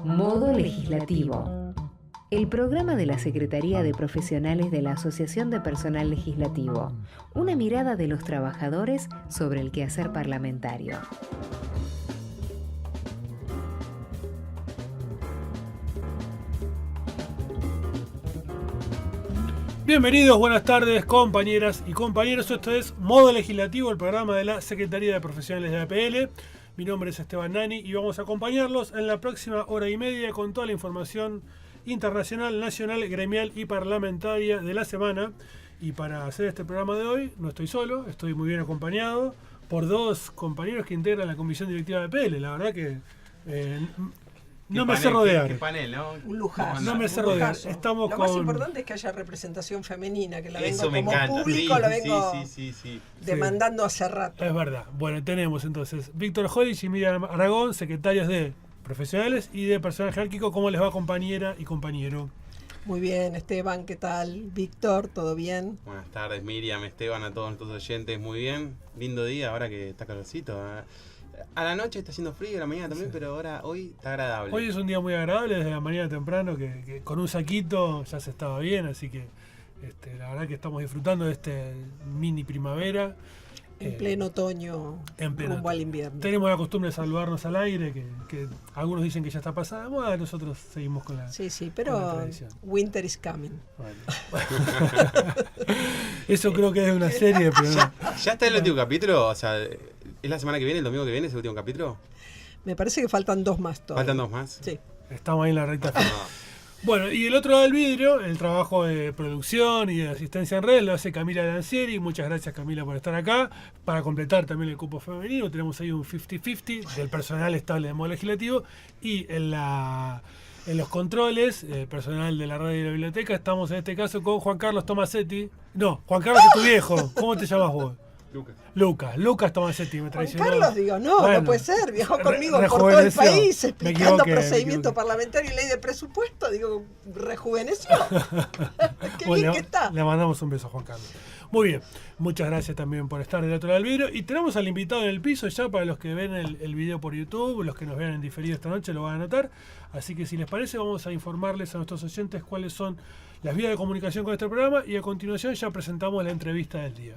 Modo Legislativo. El programa de la Secretaría de Profesionales de la Asociación de Personal Legislativo. Una mirada de los trabajadores sobre el quehacer parlamentario. Bienvenidos, buenas tardes, compañeras y compañeros. Esto es Modo Legislativo, el programa de la Secretaría de Profesionales de APL. Mi nombre es Esteban Nani y vamos a acompañarlos en la próxima hora y media con toda la información internacional, nacional, gremial y parlamentaria de la semana. Y para hacer este programa de hoy no estoy solo, estoy muy bien acompañado por dos compañeros que integran la comisión directiva de APL. La verdad que no me sé rodear. Qué panel, ¿no? Un lujazo. No me sé rodear. Estamos Lo más importante es que haya representación femenina, que la vengo Eso me como encanta. público, Sí, lo vengo sí. demandando hace rato. Es verdad. Bueno, tenemos entonces Víctor Jodich y Miriam Aragón, secretarios de Profesionales y de Personal Jerárquico. ¿Cómo les va, compañera y compañero? Muy bien, Esteban, ¿qué tal? Víctor, ¿todo bien? Buenas tardes, Miriam, Esteban, a todos nuestros oyentes. Muy bien. Lindo día ahora que está calorcito. A la noche está haciendo frío, a la mañana también, pero ahora hoy está agradable. Hoy es un día muy agradable, desde la mañana temprano, que con un saquito ya se estaba bien, así que la verdad que estamos disfrutando de este mini primavera. En pleno otoño, rumbo al invierno. Tenemos la costumbre de saludarnos al aire, que algunos dicen que ya está pasada de moda, nosotros seguimos con la Sí, con la pero tradición. winter is coming. Bueno. Eso creo que es de una serie, pero no. ¿Ya está el último capítulo? O sea, ¿es la semana que viene, el domingo que viene, es el último capítulo? Me parece que faltan dos más todavía. ¿Faltan dos más? Sí. Estamos ahí en la recta final. Bueno, y el otro lado del vidrio, el trabajo de producción y de asistencia en red lo hace Camila Lancieri. Muchas gracias, Camila, por estar acá. Para completar también el cupo femenino, tenemos ahí un 50-50 del personal estable de modo legislativo. Y en los controles, el personal de la radio y la biblioteca, estamos en este caso con Juan Carlos Tomasetti. No, Juan Carlos es tu viejo. ¿Cómo te llamas vos? Lucas Tomasetti, me Juan traicionó. Carlos, digo, no, Bueno, no puede ser. Viajó conmigo por todo el rejuveneció. país Me explicando equivoqué. procedimiento parlamentario y ley de presupuesto. Digo, rejuveneció. Qué Bueno, bien que está. Le mandamos un beso a Juan Carlos. Muy bien, muchas gracias también por estar del otro lado del vidrio. Y tenemos al invitado en el piso ya para los que ven el video por YouTube, los que nos vean en diferido esta noche lo van a notar. Así que si les parece vamos a informarles a nuestros oyentes cuáles son las vías de comunicación con este programa y a continuación ya presentamos la entrevista del día.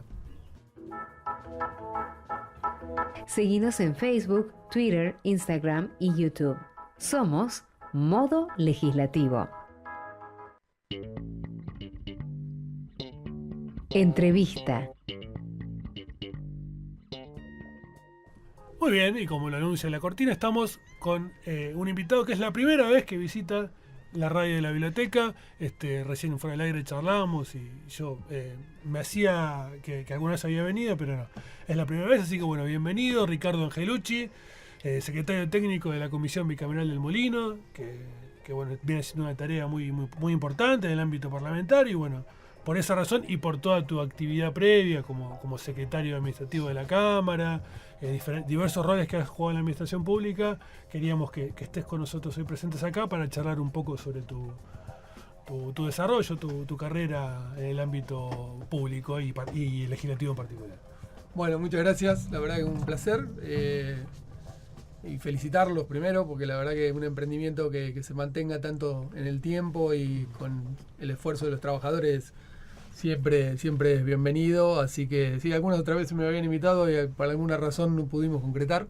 Seguinos en Facebook, Twitter, Instagram y YouTube. Somos Modo Legislativo. Entrevista. Muy bien, y como lo anuncia la cortina, estamos con un invitado que es la primera vez que visita la radio de la biblioteca. Recién fuera del aire charlamos y yo me hacía que alguna vez había venido, pero no. Es la primera vez, así que bueno, bienvenido. Ricardo Angelucci, secretario técnico de la Comisión Bicameral del Molino, que bueno, viene haciendo una tarea muy importante en el ámbito parlamentario y bueno, por esa razón y por toda tu actividad previa como secretario administrativo de la Cámara, diversos roles que has jugado en la administración pública, queríamos que estés con nosotros hoy presentes acá para charlar un poco sobre tu desarrollo, tu carrera en el ámbito público y legislativo en particular. Bueno, muchas gracias, la verdad que es un placer y felicitarlos primero porque la verdad que es un emprendimiento que se mantenga tanto en el tiempo y con el esfuerzo de los trabajadores siempre es bienvenido, así que sí, algunas otras veces me habían invitado y por alguna razón no pudimos concretar,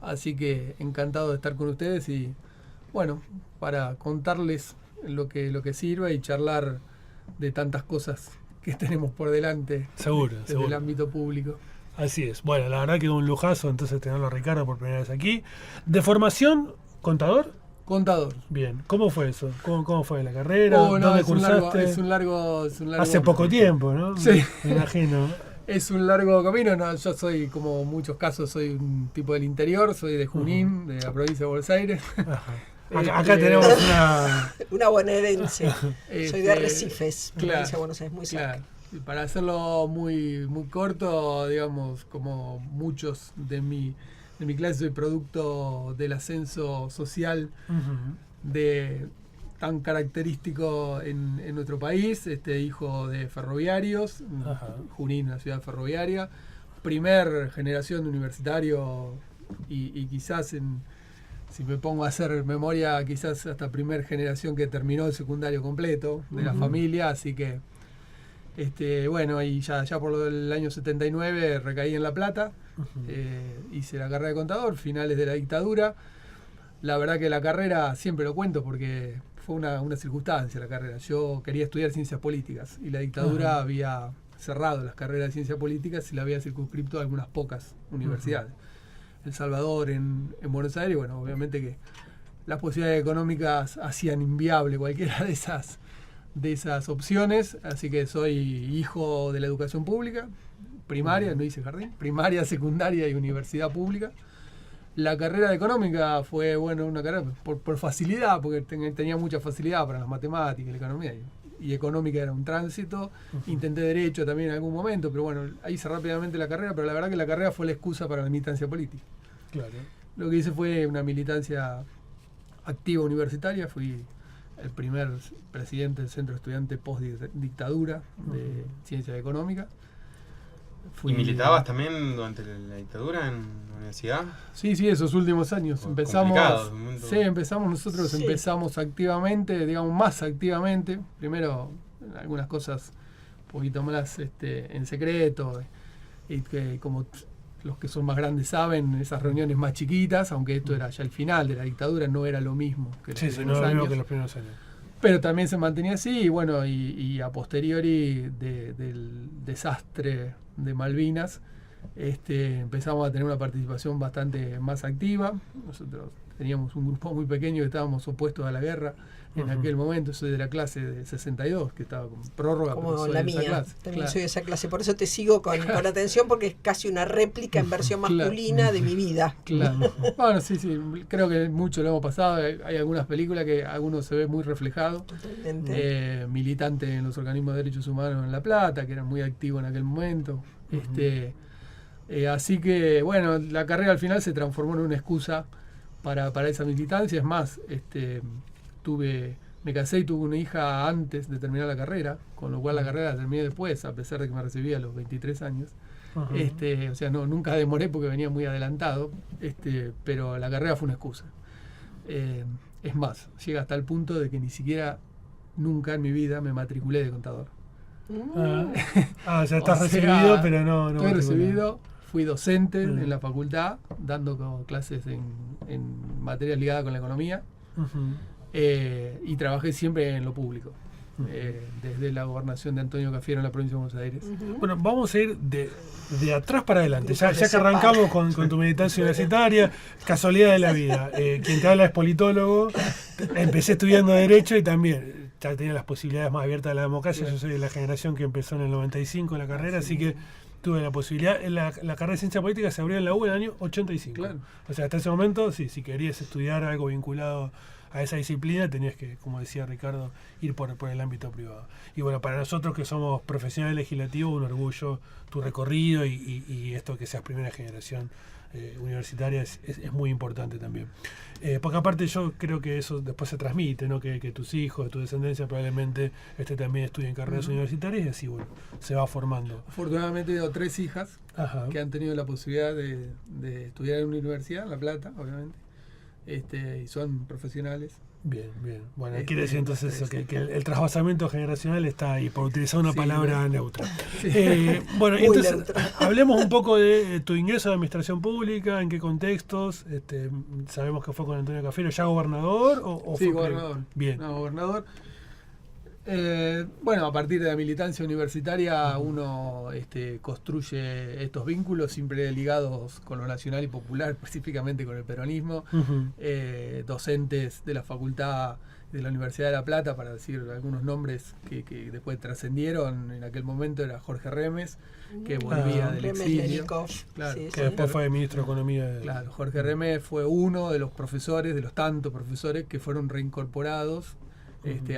así que encantado de estar con ustedes y bueno, para contarles lo que sirve y charlar de tantas cosas que tenemos por delante desde el ámbito público. Así es. Bueno, la verdad que es un lujazo entonces tenerlo a Ricardo por primera vez aquí. ¿De formación, contador? Contador. Bien. ¿Cómo fue eso? ¿Cómo fue la carrera? No, ¿Dónde es cursaste? es un largo. Hace poco tiempo, ¿no? Sí. Me imagino. Es un largo camino. No, yo soy, como en muchos casos, soy un tipo del interior, soy de Junín, de la provincia de Buenos Aires. Ajá. Acá tenemos una bonaerense. Soy de Arrecifes, claro, provincia de Buenos Aires, muy cerca. Claro. Y para hacerlo muy corto, digamos, como muchos de mi clase, soy producto del ascenso social de tan característico en nuestro país, hijo de ferroviarios, Junín, una ciudad ferroviaria, primer generación de universitario y quizás si me pongo a hacer memoria, quizás hasta primer generación que terminó el secundario completo de la familia, así que bueno, y ya por lo del año 79 recaí en La Plata, hice la carrera de contador, finales de la dictadura. La verdad que la carrera, siempre lo cuento porque fue una circunstancia la carrera. Yo quería estudiar ciencias políticas y la dictadura había cerrado las carreras de ciencias políticas y la había circunscripto a algunas pocas universidades. El Salvador, en Buenos Aires, bueno, obviamente que las posibilidades económicas hacían inviable cualquiera de esas opciones, así que soy hijo de la educación pública, primaria, no hice jardín, primaria, secundaria y universidad pública. La carrera de económica fue, bueno, una carrera por facilidad, porque tenía mucha facilidad para las matemáticas, la economía, y económica era un tránsito. Intenté derecho también en algún momento, pero bueno, ahí hice rápidamente la carrera, pero la verdad que la carrera fue la excusa para la militancia política. Claro. Lo que hice fue una militancia activa universitaria, fui el primer presidente del Centro Estudiante post-dictadura de Ciencias Económicas. ¿Y militabas también durante la dictadura en la universidad? Sí, esos últimos años. Empezamos nosotros Sí. empezamos activamente, digamos más activamente. Primero, algunas cosas un poquito más en secreto, y que como los que son más grandes saben, esas reuniones más chiquitas, aunque esto era ya el final de la dictadura, no era lo mismo que los primeros años. Que los primeros años. Pero también se mantenía así, y bueno, y a posteriori del desastre de Malvinas, empezamos a tener una participación bastante más activa. Nosotros teníamos un grupo muy pequeño que estábamos opuestos a la guerra en aquel momento. Soy de la clase de 62, que estaba con prórroga. Como pero soy la de esa mía, clase. también Claro. soy de esa clase, por eso te sigo con atención, porque es casi una réplica en versión Claro. masculina de mi vida. Claro. Bueno, sí, creo que mucho lo hemos pasado. Hay algunas películas que alguno se ve muy reflejado. Totalmente. Militante en los organismos de derechos humanos en La Plata, que era muy activo en aquel momento. Así que, bueno, la carrera al final se transformó en una excusa para esa militancia. Es más, me casé y tuve una hija antes de terminar la carrera, con lo cual la carrera la terminé después, a pesar de que me recibí a los 23 años. O sea, nunca demoré porque venía muy adelantado, pero la carrera fue una excusa. Es más, llega hasta el punto de que ni siquiera nunca en mi vida me matriculé de contador. Ya estás O sea, recibido, pero no. Estoy recibido, fui docente en la facultad, dando clases en materias ligadas con la economía, y trabajé siempre en lo público, desde la gobernación de Antonio Cafiero en la provincia de Buenos Aires. Bueno, vamos a ir de atrás para adelante. Ya que arrancamos con tu militancia universitaria, casualidad de la vida. Quien te habla es politólogo. Empecé estudiando Derecho y también ya tenía las posibilidades más abiertas de la democracia. Yo soy de la generación que empezó en el 95 la carrera, así que tuve la posibilidad. La carrera de Ciencia Política se abrió en la U en el año 85. Claro. O sea, hasta ese momento, sí, si querías estudiar algo vinculado a esa disciplina, tenías que, como decía Ricardo, ir por el ámbito privado. Y bueno, para nosotros que somos profesionales legislativos, un orgullo tu recorrido y esto que seas primera generación universitaria es muy importante también. Porque aparte yo creo que eso después se transmite, ¿no? Que tus hijos, tu descendencia probablemente también estudien carreras universitarias y así, bueno, se va formando. Afortunadamente tengo 3 hijas Ajá. que han tenido la posibilidad de estudiar en una universidad, en La Plata, obviamente, y son profesionales. Bien. Bueno, quiere decir entonces eso, que el trasvasamiento generacional está ahí, por utilizar una palabra neutra. Bueno, Muy entonces neutra. hablemos un poco de tu ingreso a la administración pública, en qué contextos. Sabemos que fue con Antonio Cafiero, ¿ya gobernador o Sí, fue gobernador. Bien. No, gobernador. Bueno, a partir de la militancia universitaria uno construye estos vínculos siempre ligados con lo nacional y popular, específicamente con el peronismo. Docentes de la facultad de la Universidad de La Plata, para decir algunos nombres que después trascendieron. En aquel momento era Jorge Remes, que volvía del Remes exilio. Lenikov, Claro, sí, Que después fue ministro de Economía. Claro, Jorge Remes fue uno de los profesores, de los tantos profesores que fueron reincorporados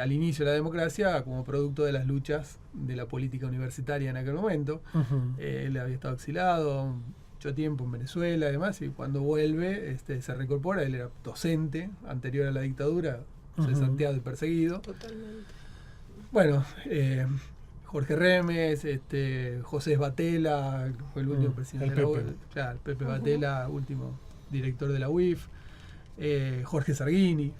al inicio de la democracia como producto de las luchas de la política universitaria en aquel momento. Él había estado exilado mucho tiempo en Venezuela además, y cuando vuelve se reincorpora. Él era docente anterior a la dictadura, cesanteado y perseguido. Totalmente. Bueno, Jorge Remes, José Batela, fue el último presidente el de la Pepe. UIF, claro, Pepe Batela, último director de la UIF. Jorge Sarguini,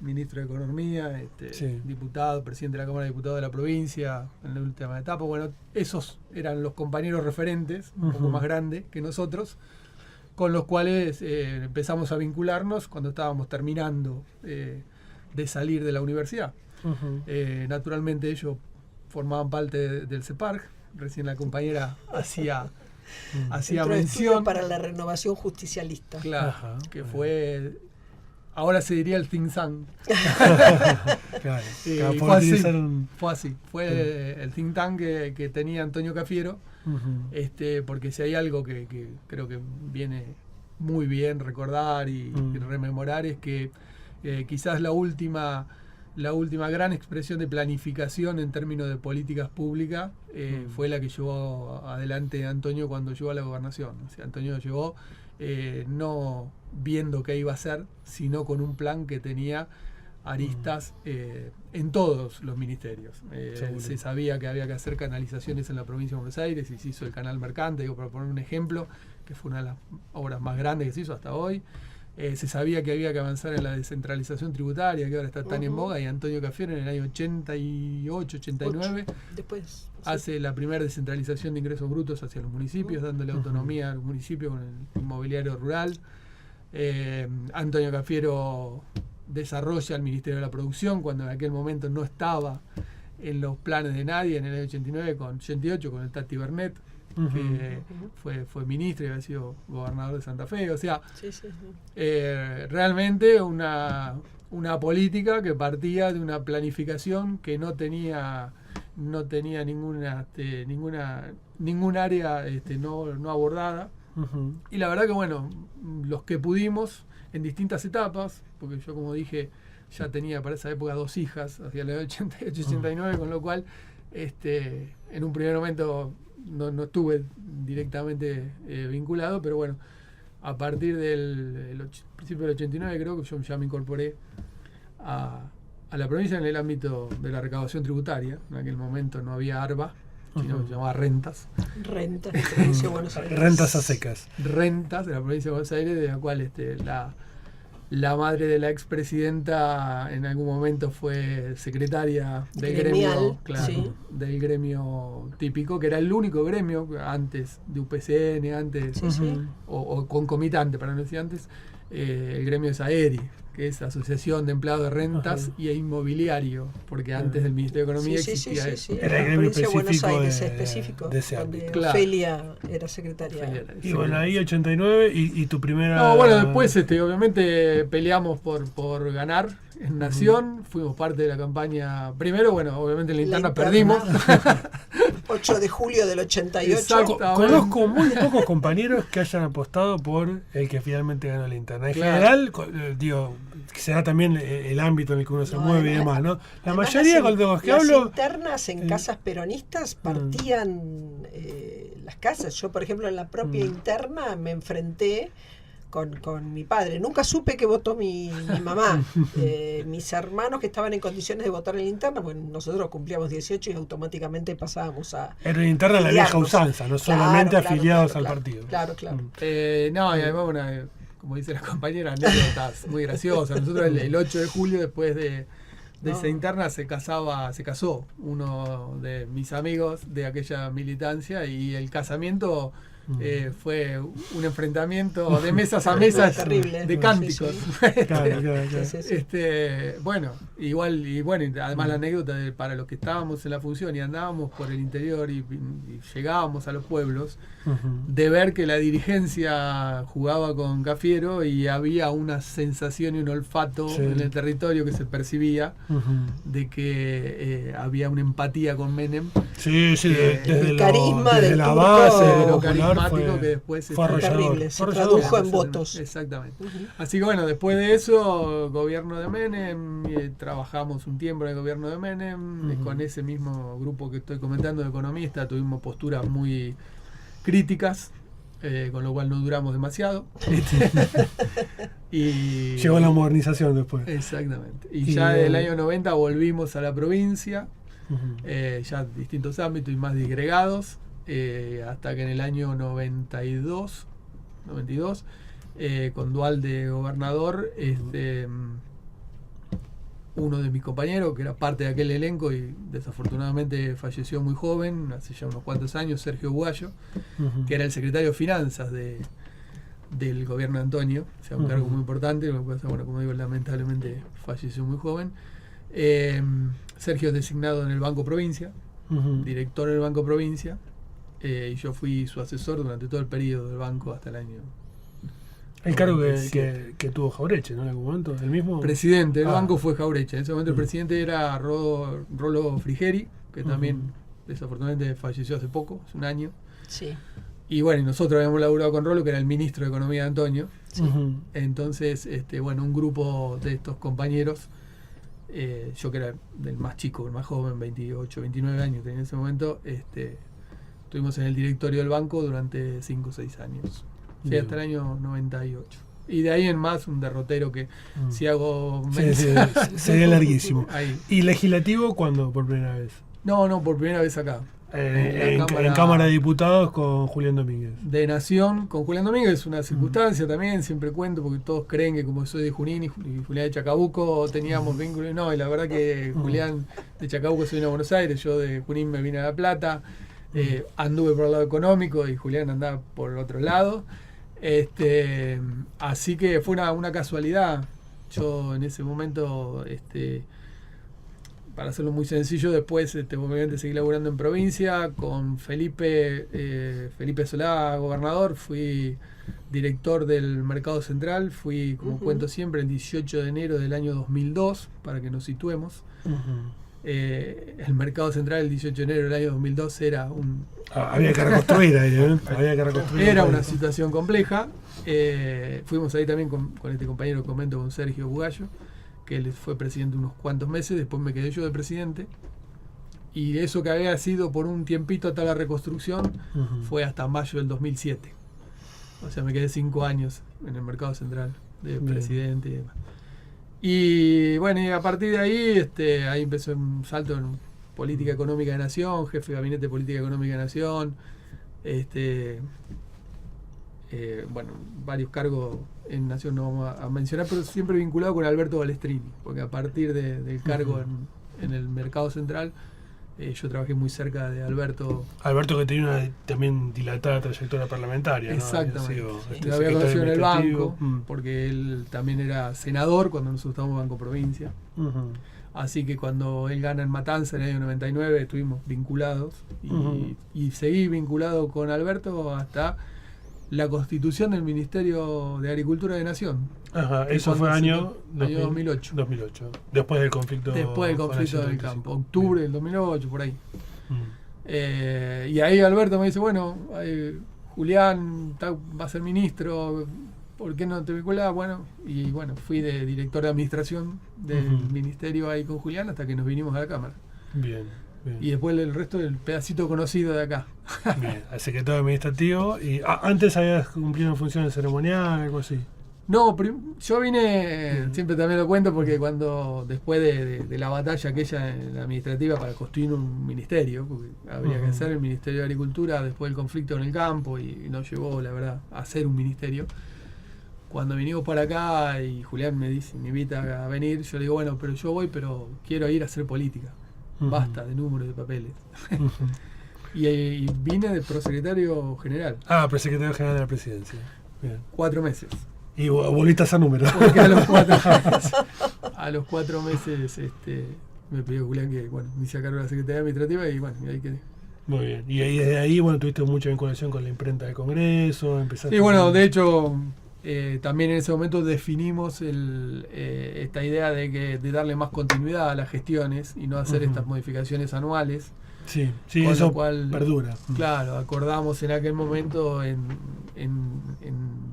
ministro de Economía, Sí. diputado, presidente de la Cámara de Diputados de la provincia en la última etapa. Bueno, esos eran los compañeros referentes, un poco más grandes que nosotros, con los cuales empezamos a vincularnos cuando estábamos terminando de salir de la universidad. Naturalmente ellos formaban parte del CEPARG, recién la compañera hacía Centro de Estudio mención. para la Renovación Justicialista. Claro, Ajá. que fue, ahora se diría el think tank. Claro. Y Para fue poder así, utilizar un- fue el think tank que tenía Antonio Cafiero, porque si hay algo que creo que viene muy bien recordar y rememorar es que quizás la última gran expresión de planificación en términos de políticas públicas fue la que llevó adelante Antonio cuando llegó a la gobernación. O sea, Antonio llegó no viendo qué iba a hacer, sino con un plan que tenía aristas en todos los ministerios. Seguro. Se sabía que había que hacer canalizaciones en la provincia de Buenos Aires y se hizo el canal Mercante, digo, para poner un ejemplo, que fue una de las obras más grandes que se hizo hasta hoy. Se sabía que había que avanzar en la descentralización tributaria, que ahora está tan en boga, y Antonio Cafiero en el año 88, 89 Después. hace la primera descentralización de ingresos brutos hacia los municipios, dándole autonomía a los municipios con el inmobiliario rural. Antonio Cafiero desarrolla el Ministerio de la Producción cuando en aquel momento no estaba en los planes de nadie, en el año 88 con el Tati Bernet, que fue ministro y había sido gobernador de Santa Fe. O sea, realmente una política que partía de una planificación que no tenía ningún área no abordada. Y la verdad que bueno, los que pudimos en distintas etapas, porque yo como dije ya tenía para esa época 2 hijas hacia el año 88-89, con lo cual en un primer momento no estuve directamente vinculado, pero bueno, a partir del principio del 89 creo que yo ya me incorporé a la provincia en el ámbito de la recaudación tributaria. En aquel momento no había ARBA, sino que se llamaba rentas. Rentas de la provincia de Buenos Aires. Rentas a secas. Rentas de la provincia de Buenos Aires, de la cual la madre de la expresidenta en algún momento fue secretaria del Gremial, gremio, claro, sí. del gremio típico, que era el único gremio antes de UPCN, antes Sí, sí. o concomitante, para no decir antes, el gremio es AERI, que es Asociación de Empleados de Rentas y Inmobiliario, porque antes del Ministerio de Economía existía eso. Era el la gremio provincia de Buenos específico Aires de- específico, de ese donde ámbito. Claro. Ofelia era secretaria. Y bueno, ahí 89 y tu primera... No, bueno, después obviamente peleamos por ganar en Nación, fuimos parte de la campaña. Primero, bueno, obviamente en la interna perdimos. 8 de julio del 88. Exacto. Conozco muy pocos compañeros que hayan apostado por el que finalmente ganó la interna. En Claro. general, digo, será también el ámbito en el que uno se No, mueve y además- demás, ¿no? La Además, mayoría con los que las hablo... internas en casas peronistas partían las casas. Yo, por ejemplo, en la propia interna me enfrenté con mi padre. Nunca supe que votó mi mamá. Mis hermanos que estaban en condiciones de votar en la interna, pues nosotros cumplíamos 18 y automáticamente pasábamos a... Era una interna la vieja afiliarnos. usanza, no Claro, solamente claro, afiliados claro, al claro. partido. Claro, claro. No, y además, como dice la compañera, anécdotas muy graciosas. Nosotros el 8 de julio, después de esa interna, se casó uno de mis amigos de aquella militancia, y el casamiento fue un enfrentamiento de mesas a mesas Terrible. de cánticos. Claro, claro. Sí, sí, sí. Bueno, igual, y bueno, y además la anécdota para los que estábamos en la función y andábamos por el interior y llegábamos a los pueblos, de ver que la dirigencia jugaba con Cafiero y había una sensación y un olfato Sí. en el territorio que se percibía de que había una empatía con Menem, Sí, sí, desde, el carisma desde del la turco, base, de lo popular, carismático fue- que después fue arrollador. terrible, se Fue arrollador. tradujo en votos. Exactamente. Así que bueno, después de eso, gobierno de Menem, trabajamos un tiempo en el gobierno de Menem, con ese mismo grupo que estoy comentando de economistas, tuvimos posturas muy críticas, con lo cual no duramos demasiado. Y Llegó la modernización después. exactamente. Y Y, ya del año 90 volvimos a la provincia, Ujú. ya distintos ámbitos y más disgregados, hasta que en el año 92 con Dualde gobernador, uno de mis compañeros, que era parte de aquel elenco y desafortunadamente falleció muy joven, hace ya unos cuantos años, Sergio Bugallo, que era el secretario de Finanzas del gobierno de Antonio, o sea, un cargo muy importante, lo que pasa, bueno, como digo, lamentablemente falleció muy joven. Sergio es designado en el Banco Provincia, director del Banco Provincia, y yo fui su asesor durante todo el periodo del banco hasta el año. El cargo que tuvo Jaureche, ¿no? En algún momento, el mismo. Presidente del banco fue Jaureche. En ese momento el presidente era Rolo Frigeri, que también desafortunadamente falleció hace poco, hace un año. Sí. Y bueno, y nosotros habíamos laburado con Rolo, que era el ministro de Economía de Antonio. Sí. Entonces, bueno, un grupo de estos compañeros, yo que era del más chico, el más joven, 28, 29 años tenía en ese momento, estuvimos en el directorio del banco durante 5 o 6 años. Sí, hasta el año 98. Y de ahí en más un derrotero que si hago... Sería larguísimo. Ahí. ¿Y legislativo cuándo por primera vez? No, por primera vez acá. En Cámara de Diputados con Julián Domínguez. De Nación con Julián Domínguez, es una circunstancia también, siempre cuento, porque todos creen que como soy de Junín y Julián de Chacabuco teníamos vínculos. No, y la verdad que Julián de Chacabuco se vino a Buenos Aires, yo de Junín me vine a La Plata, anduve por el lado económico y Julián andaba por el otro lado. Así que fue una casualidad. Yo en ese momento, para hacerlo muy sencillo, después obviamente seguí laburando en provincia con Felipe Solá, gobernador. Fui director del Mercado Central, fui, como cuento siempre, el 18 de enero del año 2002, para que nos situemos. El Mercado Central el 18 de enero del año 2002 era había que reconstruir ahí, había que reconstruir. Era una situación compleja. Fuimos ahí también con este compañero que comento, con Sergio Bugallo, que él fue presidente unos cuantos meses, después me quedé yo de presidente. Y eso que había sido por un tiempito hasta la reconstrucción fue hasta mayo del 2007. O sea, me quedé 5 años en el Mercado Central de presidente y demás. Y bueno, y a partir de ahí, ahí empezó un salto en política económica de Nación, jefe de gabinete de política económica de Nación, bueno, varios cargos en Nación no vamos a mencionar, pero siempre vinculado con Alberto Balestrini, porque a partir del cargo en el Mercado Central, yo trabajé muy cerca de Alberto. Alberto, que tenía una también dilatada trayectoria parlamentaria, ¿no? Exactamente. Lo había secretario conocido en el administrativo. banco, porque él también era senador cuando nosotros estábamos en Banco Provincia. Así que cuando él gana en Matanza en el año 99 estuvimos vinculados y seguí vinculado con Alberto hasta la constitución del Ministerio de Agricultura de Nación. Ajá, eso fue año 2008. 2008. Después del conflicto del campo, octubre del 2008, por ahí. Y ahí Alberto me dice, bueno, Julián va a ser ministro, ¿por qué no te vinculás? Bueno, y bueno, fui de director de administración del ministerio ahí con Julián hasta que nos vinimos a la Cámara. Bien. Y después el resto del pedacito conocido de acá. Bien, al secretario administrativo. Y antes habías cumplido funciones ceremoniales, algo así. No, yo vine, siempre también lo cuento, porque cuando después de la batalla aquella en la administrativa para construir un ministerio, porque habría que hacer el Ministerio de Agricultura después del conflicto en el campo, y nos llevó, la verdad, a hacer un ministerio. Cuando vinimos para acá y Julián me invita a venir, yo le digo, bueno, pero yo voy, pero quiero ir a hacer política. Basta de números de papeles. y vine de prosecretario general. Prosecretario general de la presidencia. Bien. 4 meses. Y volviste a hacer números. Porque a los 4 meses me pidió Julián que me hice a cargo de la Secretaría Administrativa y bueno, y ahí quedé. Muy bien. Y ahí, desde ahí, tuviste mucha vinculación con la imprenta del Congreso, empezaste... Sí, bueno, de hecho, también en ese momento definimos esta idea de darle más continuidad a las gestiones y no hacer estas modificaciones anuales. Sí, con eso lo cual, perdura. Claro, acordamos en aquel momento en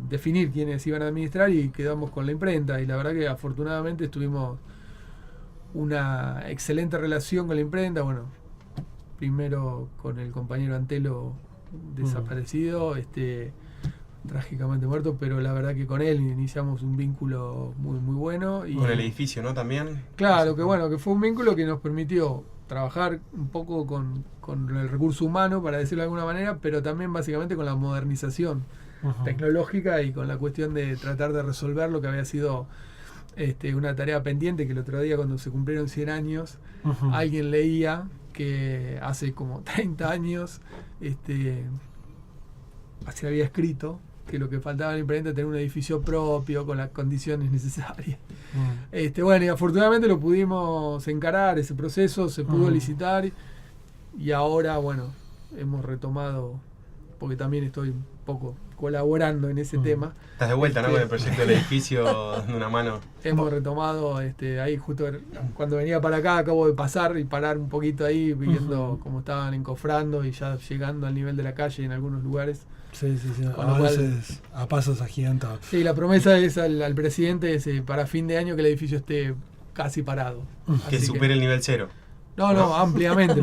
definir quiénes iban a administrar y quedamos con la imprenta. Y la verdad que afortunadamente tuvimos una excelente relación con la imprenta. Bueno, primero con el compañero Antelo desaparecido, trágicamente muerto, pero la verdad que con él iniciamos un vínculo muy muy bueno. Y con el edificio, ¿no? También. Claro, que fue un vínculo que nos permitió trabajar un poco con el recurso humano, para decirlo de alguna manera, pero también básicamente con la modernización tecnológica y con la cuestión de tratar de resolver lo que había sido una tarea pendiente, que el otro día cuando se cumplieron 100 años, alguien leía que hace como 30 años se había escrito que lo que faltaba en la imprenta era tener un edificio propio con las condiciones necesarias. Bueno, y afortunadamente lo pudimos encarar, ese proceso, se pudo licitar y ahora, bueno, hemos retomado, porque también estoy un poco colaborando en ese tema. Estás de vuelta, ¿no? Con el proyecto del edificio, dando una mano. Hemos retomado, ahí justo cuando venía para acá, acabo de pasar y parar un poquito ahí, viendo cómo estaban encofrando y ya llegando al nivel de la calle en algunos lugares. Sí. A veces a pasos agigantados. Sí, la promesa es al presidente para fin de año que el edificio esté casi parado. Que supere el nivel 0. No, ampliamente.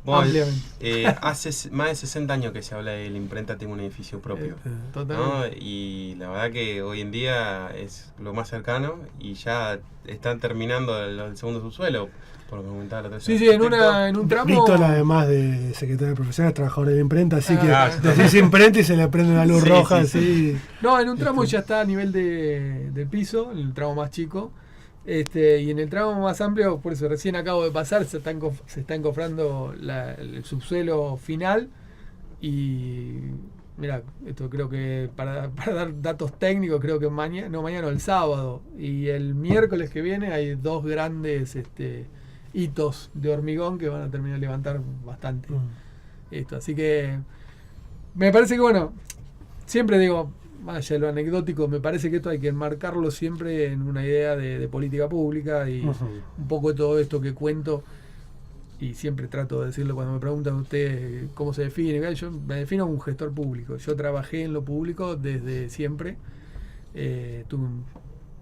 Ampliamente. Hace más de 60 años que se habla de la imprenta tengo un edificio propio. Totalmente. ¿No? Y la verdad que hoy en día es lo más cercano y ya están terminando el segundo subsuelo. Por lo que comentaba la otra vez. Sí, en un tramo. Víctor, además de secretario profesional, es trabajador de la imprenta, así que decís imprenta y se le prende la luz roja. Sí. No, en un tramo ya está a nivel de piso, en el tramo más chico. Y en el tramo más amplio, por eso recién acabo de pasar, se está encofrando el subsuelo final. Y mira, esto creo que para dar datos técnicos, creo que mañana el sábado y el miércoles que viene hay 2 grandes hitos de hormigón que van a terminar de levantar bastante así que me parece que, bueno, siempre digo, más allá de lo anecdótico, me parece que esto hay que enmarcarlo siempre en una idea de política pública y un poco de todo esto que cuento, y siempre trato de decirlo cuando me preguntan ustedes cómo se define. Yo me defino como un gestor público, yo trabajé en lo público desde siempre, tuve un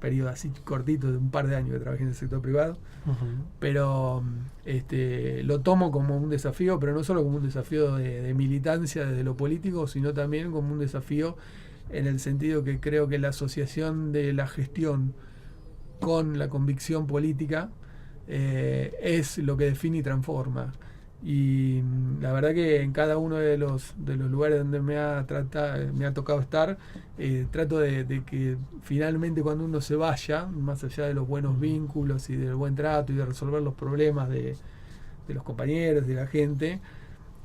periodo así cortito de un par de años que trabajé en el sector privado, pero lo tomo como un desafío, pero no solo como un desafío de militancia desde lo político, sino también como un desafío en el sentido que creo que la asociación de la gestión con la convicción política es lo que define y transforma. Y la verdad que en cada uno de los lugares donde me ha tocado estar, trato de que finalmente cuando uno se vaya, más allá de los buenos vínculos y del buen trato y de resolver los problemas de los compañeros, de la gente,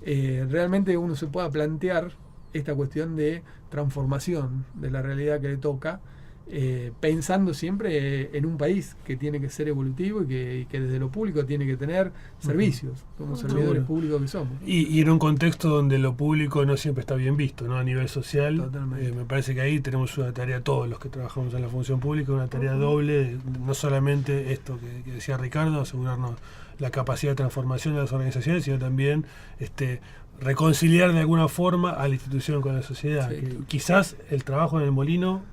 realmente uno se pueda plantear esta cuestión de transformación de la realidad que le toca, pensando siempre en un país que tiene que ser evolutivo y que desde lo público tiene que tener servicios, como servidores públicos que somos. Y en un contexto donde lo público no siempre está bien visto, ¿no? A nivel social, me parece que ahí tenemos una tarea, todos los que trabajamos en la función pública, una tarea doble, no solamente esto que decía Ricardo, asegurarnos la capacidad de transformación de las organizaciones, sino también reconciliar de alguna forma a la institución con la sociedad. Sí. Quizás el trabajo en el molino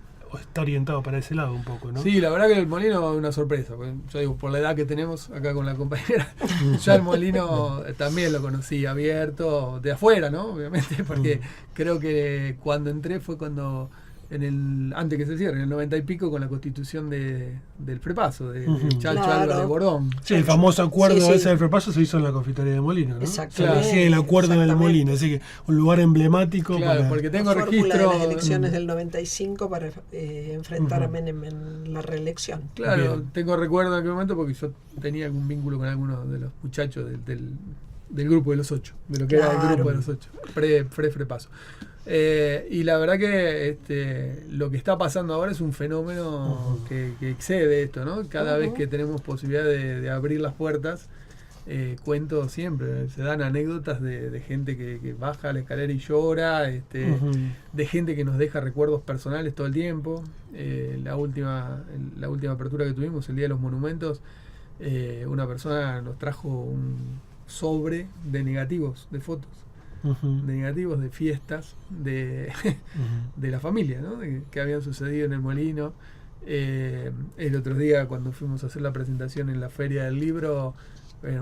está orientado para ese lado un poco, ¿no? Sí, la verdad que el molino es una sorpresa. Yo digo, por la edad que tenemos acá con la compañera, ya el molino también lo conocí abierto, de afuera, ¿no? Obviamente, porque creo que cuando entré fue cuando, antes que se cierre, en el 90 y pico, con la constitución del Frepaso, de Chacho Álvarez Bordón. Sí, el famoso acuerdo ese del Frepaso se hizo en la confitería de Molino, ¿no? Exactamente. Sí, el acuerdo en el Molino, así que un lugar emblemático. Claro, porque tengo registro de las elecciones del 95 para enfrentar a Menem en la reelección. Claro, Bien. tengo recuerdo en aquel momento porque yo tenía algún vínculo con algunos de los muchachos del grupo de los 8, de lo que era el grupo de los 8, Frepaso. Y la verdad que lo que está pasando ahora es un fenómeno que excede esto, ¿no? Cada vez que tenemos posibilidad de abrir las puertas, cuento siempre, se dan anécdotas de gente que baja la escalera y llora, de gente que nos deja recuerdos personales todo el tiempo. La última apertura que tuvimos, el Día de los Monumentos, una persona nos trajo un sobre de negativos, de fotos. De negativos de fiestas de la familia, ¿no? Que habían sucedido en el molino. El otro día, cuando fuimos a hacer la presentación en la Feria del Libro,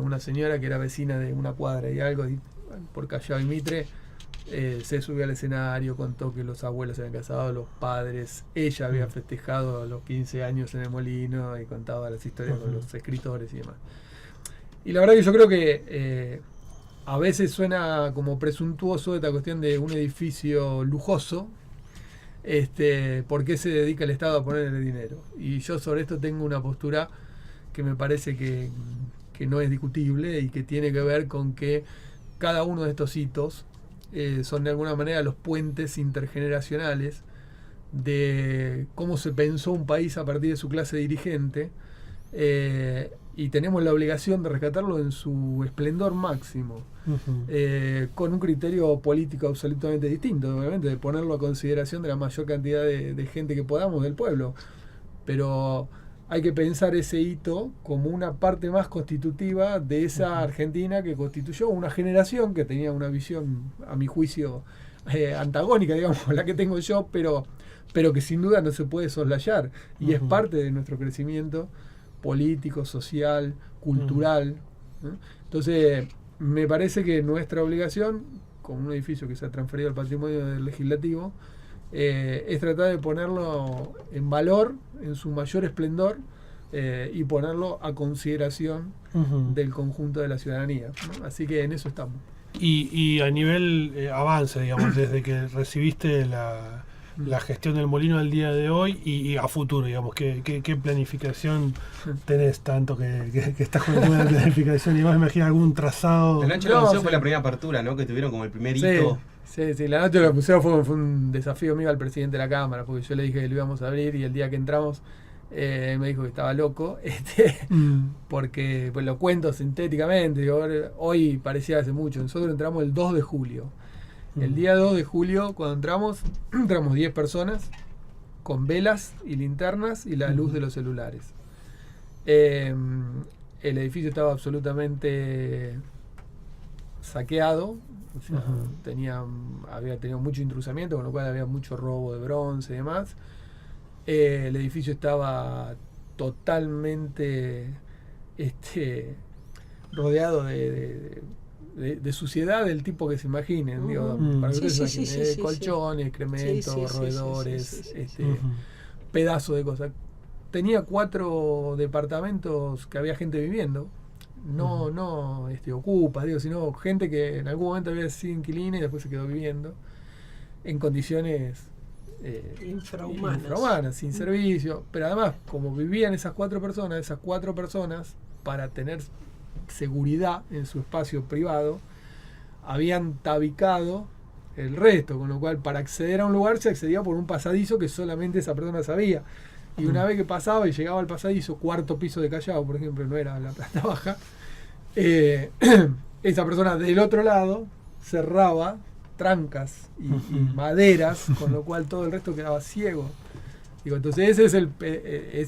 una señora que era vecina de una cuadra y algo, por Callao y Mitre, se subió al escenario, contó que los abuelos se habían casado, los padres, ella había festejado a los 15 años en el molino y contaba las historias con los escritores y demás. Y la verdad que yo creo que a veces suena como presuntuoso esta cuestión de un edificio lujoso. ¿Por qué se dedica el Estado a ponerle dinero? Y yo sobre esto tengo una postura que me parece que no es discutible y que tiene que ver con que cada uno de estos hitos son de alguna manera los puentes intergeneracionales de cómo se pensó un país a partir de su clase dirigente, y tenemos la obligación de rescatarlo en su esplendor máximo, con un criterio político absolutamente distinto, obviamente, de ponerlo a consideración de la mayor cantidad de gente que podamos del pueblo. Pero hay que pensar ese hito como una parte más constitutiva de esa Argentina que constituyó una generación que tenía una visión, a mi juicio, antagónica, digamos, a la que tengo yo, pero que sin duda no se puede soslayar, y es parte de nuestro crecimiento político, social, cultural, ¿no? Entonces, me parece que nuestra obligación, con un edificio que se ha transferido al patrimonio del legislativo, es tratar de ponerlo en valor, en su mayor esplendor, y ponerlo a consideración del conjunto de la ciudadanía, ¿no? Así que en eso estamos. Y a nivel avance, digamos, desde que recibiste la gestión del molino al día de hoy y a futuro, digamos, ¿qué planificación tenés tanto que estás con el tema de la planificación? Y más, me imagino algún trazado. La noche del museo fue la primera apertura, ¿no? Que tuvieron como el primer hito. Sí, la noche del museo fue un desafío mío al presidente de la Cámara, porque yo le dije que lo íbamos a abrir y el día que entramos me dijo que estaba loco, porque pues lo cuento sintéticamente, digo, hoy parecía hace mucho, nosotros entramos el 2 de julio. El día 2 de julio, cuando entramos 10 personas con velas y linternas y la luz de los celulares. El edificio estaba absolutamente saqueado, o sea, había tenido mucho intrusamiento, con lo cual había mucho robo de bronce y demás. El edificio estaba totalmente rodeado de suciedad del tipo que se imaginen, digo, para que ustedes se imaginen, colchones, excrementos, roedores, pedazos de cosas. Tenía 4 departamentos que había gente viviendo, no ocupas, digo, sino gente que en algún momento había sido inquilina y después se quedó viviendo en condiciones infrahumanas, sin servicio. Pero además, como vivían esas 4 personas, para tener seguridad en su espacio privado, habían tabicado el resto, con lo cual para acceder a un lugar se accedía por un pasadizo que solamente esa persona sabía, y una vez que pasaba y llegaba al pasadizo, 4º piso de Callao, por ejemplo, no era la planta baja, esa persona del otro lado cerraba trancas y maderas, con lo cual todo el resto quedaba ciego. Digo, entonces ese es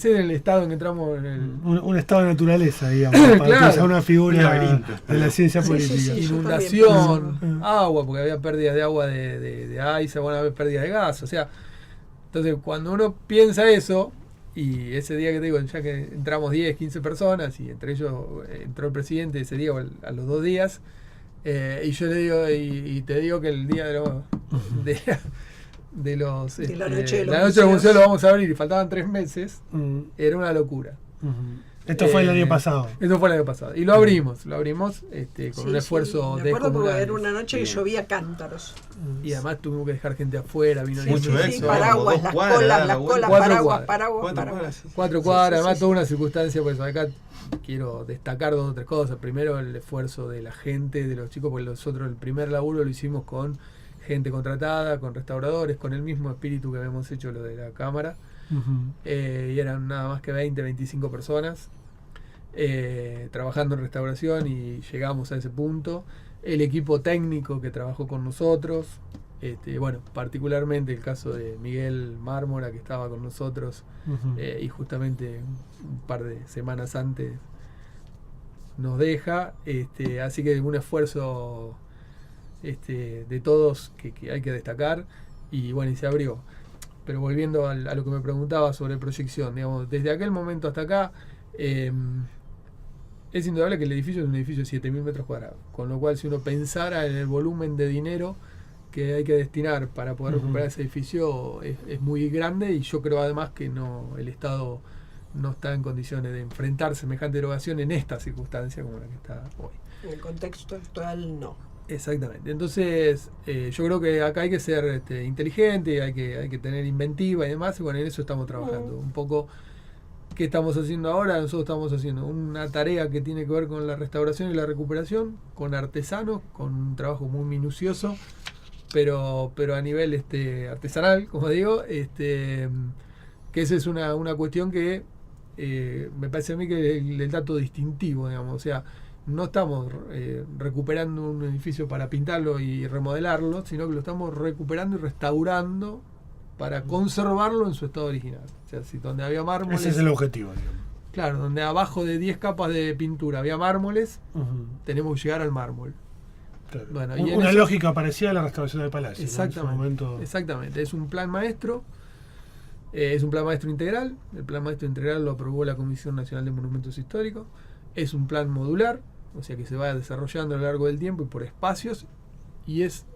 el estado en que entramos un estado de naturaleza, digamos, para utilizar una figura de la ciencia política. Inundación, agua, porque había pérdidas de agua de AISA, había pérdidas de gas, o sea, entonces cuando uno piensa eso, y ese día que te digo, ya que entramos 10, 15 personas, y entre ellos entró el presidente ese día, a los 2 días, y yo le digo, y te digo que el día de la noche del museo lo vamos a abrir y faltaban 3 meses, era una locura. Esto fue el año pasado. Esto fue el año pasado. Y lo abrimos con un esfuerzo me acuerdo porque era una noche que llovía cántaros. Y además tuvimos que dejar gente afuera, vino paraguas, las colas, paraguas. 4 cuadras, además toda una circunstancia, pues acá quiero destacar 2 o 3 cosas. Primero, el esfuerzo de la gente, de los chicos, porque nosotros el primer laburo lo hicimos con gente contratada, con restauradores, con el mismo espíritu que habíamos hecho lo de la Cámara. Y eran nada más que 20, 25 personas trabajando en restauración, y llegamos a ese punto. El equipo técnico que trabajó con nosotros, particularmente el caso de Miguel Mármora, que estaba con nosotros, y justamente un par de semanas antes nos deja, así que un esfuerzo de todos que hay que destacar, y se abrió. Pero volviendo a lo que me preguntaba sobre proyección, digamos, desde aquel momento hasta acá, es indudable que el edificio es un edificio de 7.000 metros cuadrados, con lo cual si uno pensara en el volumen de dinero que hay que destinar para poder recuperar ese edificio, es muy grande, y yo creo además que el Estado no está en condiciones de enfrentar semejante erogación en esta circunstancia como la que está hoy. En el contexto actual, no. Exactamente. Entonces, yo creo que acá hay que ser inteligente, hay que tener inventiva y demás, y bueno, en eso estamos trabajando. Un poco, ¿qué estamos haciendo ahora? Nosotros estamos haciendo una tarea que tiene que ver con la restauración y la recuperación, con artesanos, con un trabajo muy minucioso, pero a nivel artesanal, como digo, que esa es una cuestión que me parece a mí que es el dato distintivo, digamos, o sea, no estamos recuperando un edificio para pintarlo y remodelarlo, sino que lo estamos recuperando y restaurando para conservarlo en su estado original. O sea, si donde había mármoles... Ese es el objetivo, digamos. Claro, donde abajo de 10 capas de pintura había mármoles, tenemos que llegar al mármol. Claro. Bueno, una lógica parecida a la restauración del palacio. Exactamente, ¿no? exactamente. Es un plan maestro, es un plan maestro integral. El plan maestro integral lo aprobó la Comisión Nacional de Monumentos Históricos. Es un plan modular, o sea que se va desarrollando a lo largo del tiempo y por espacios, y es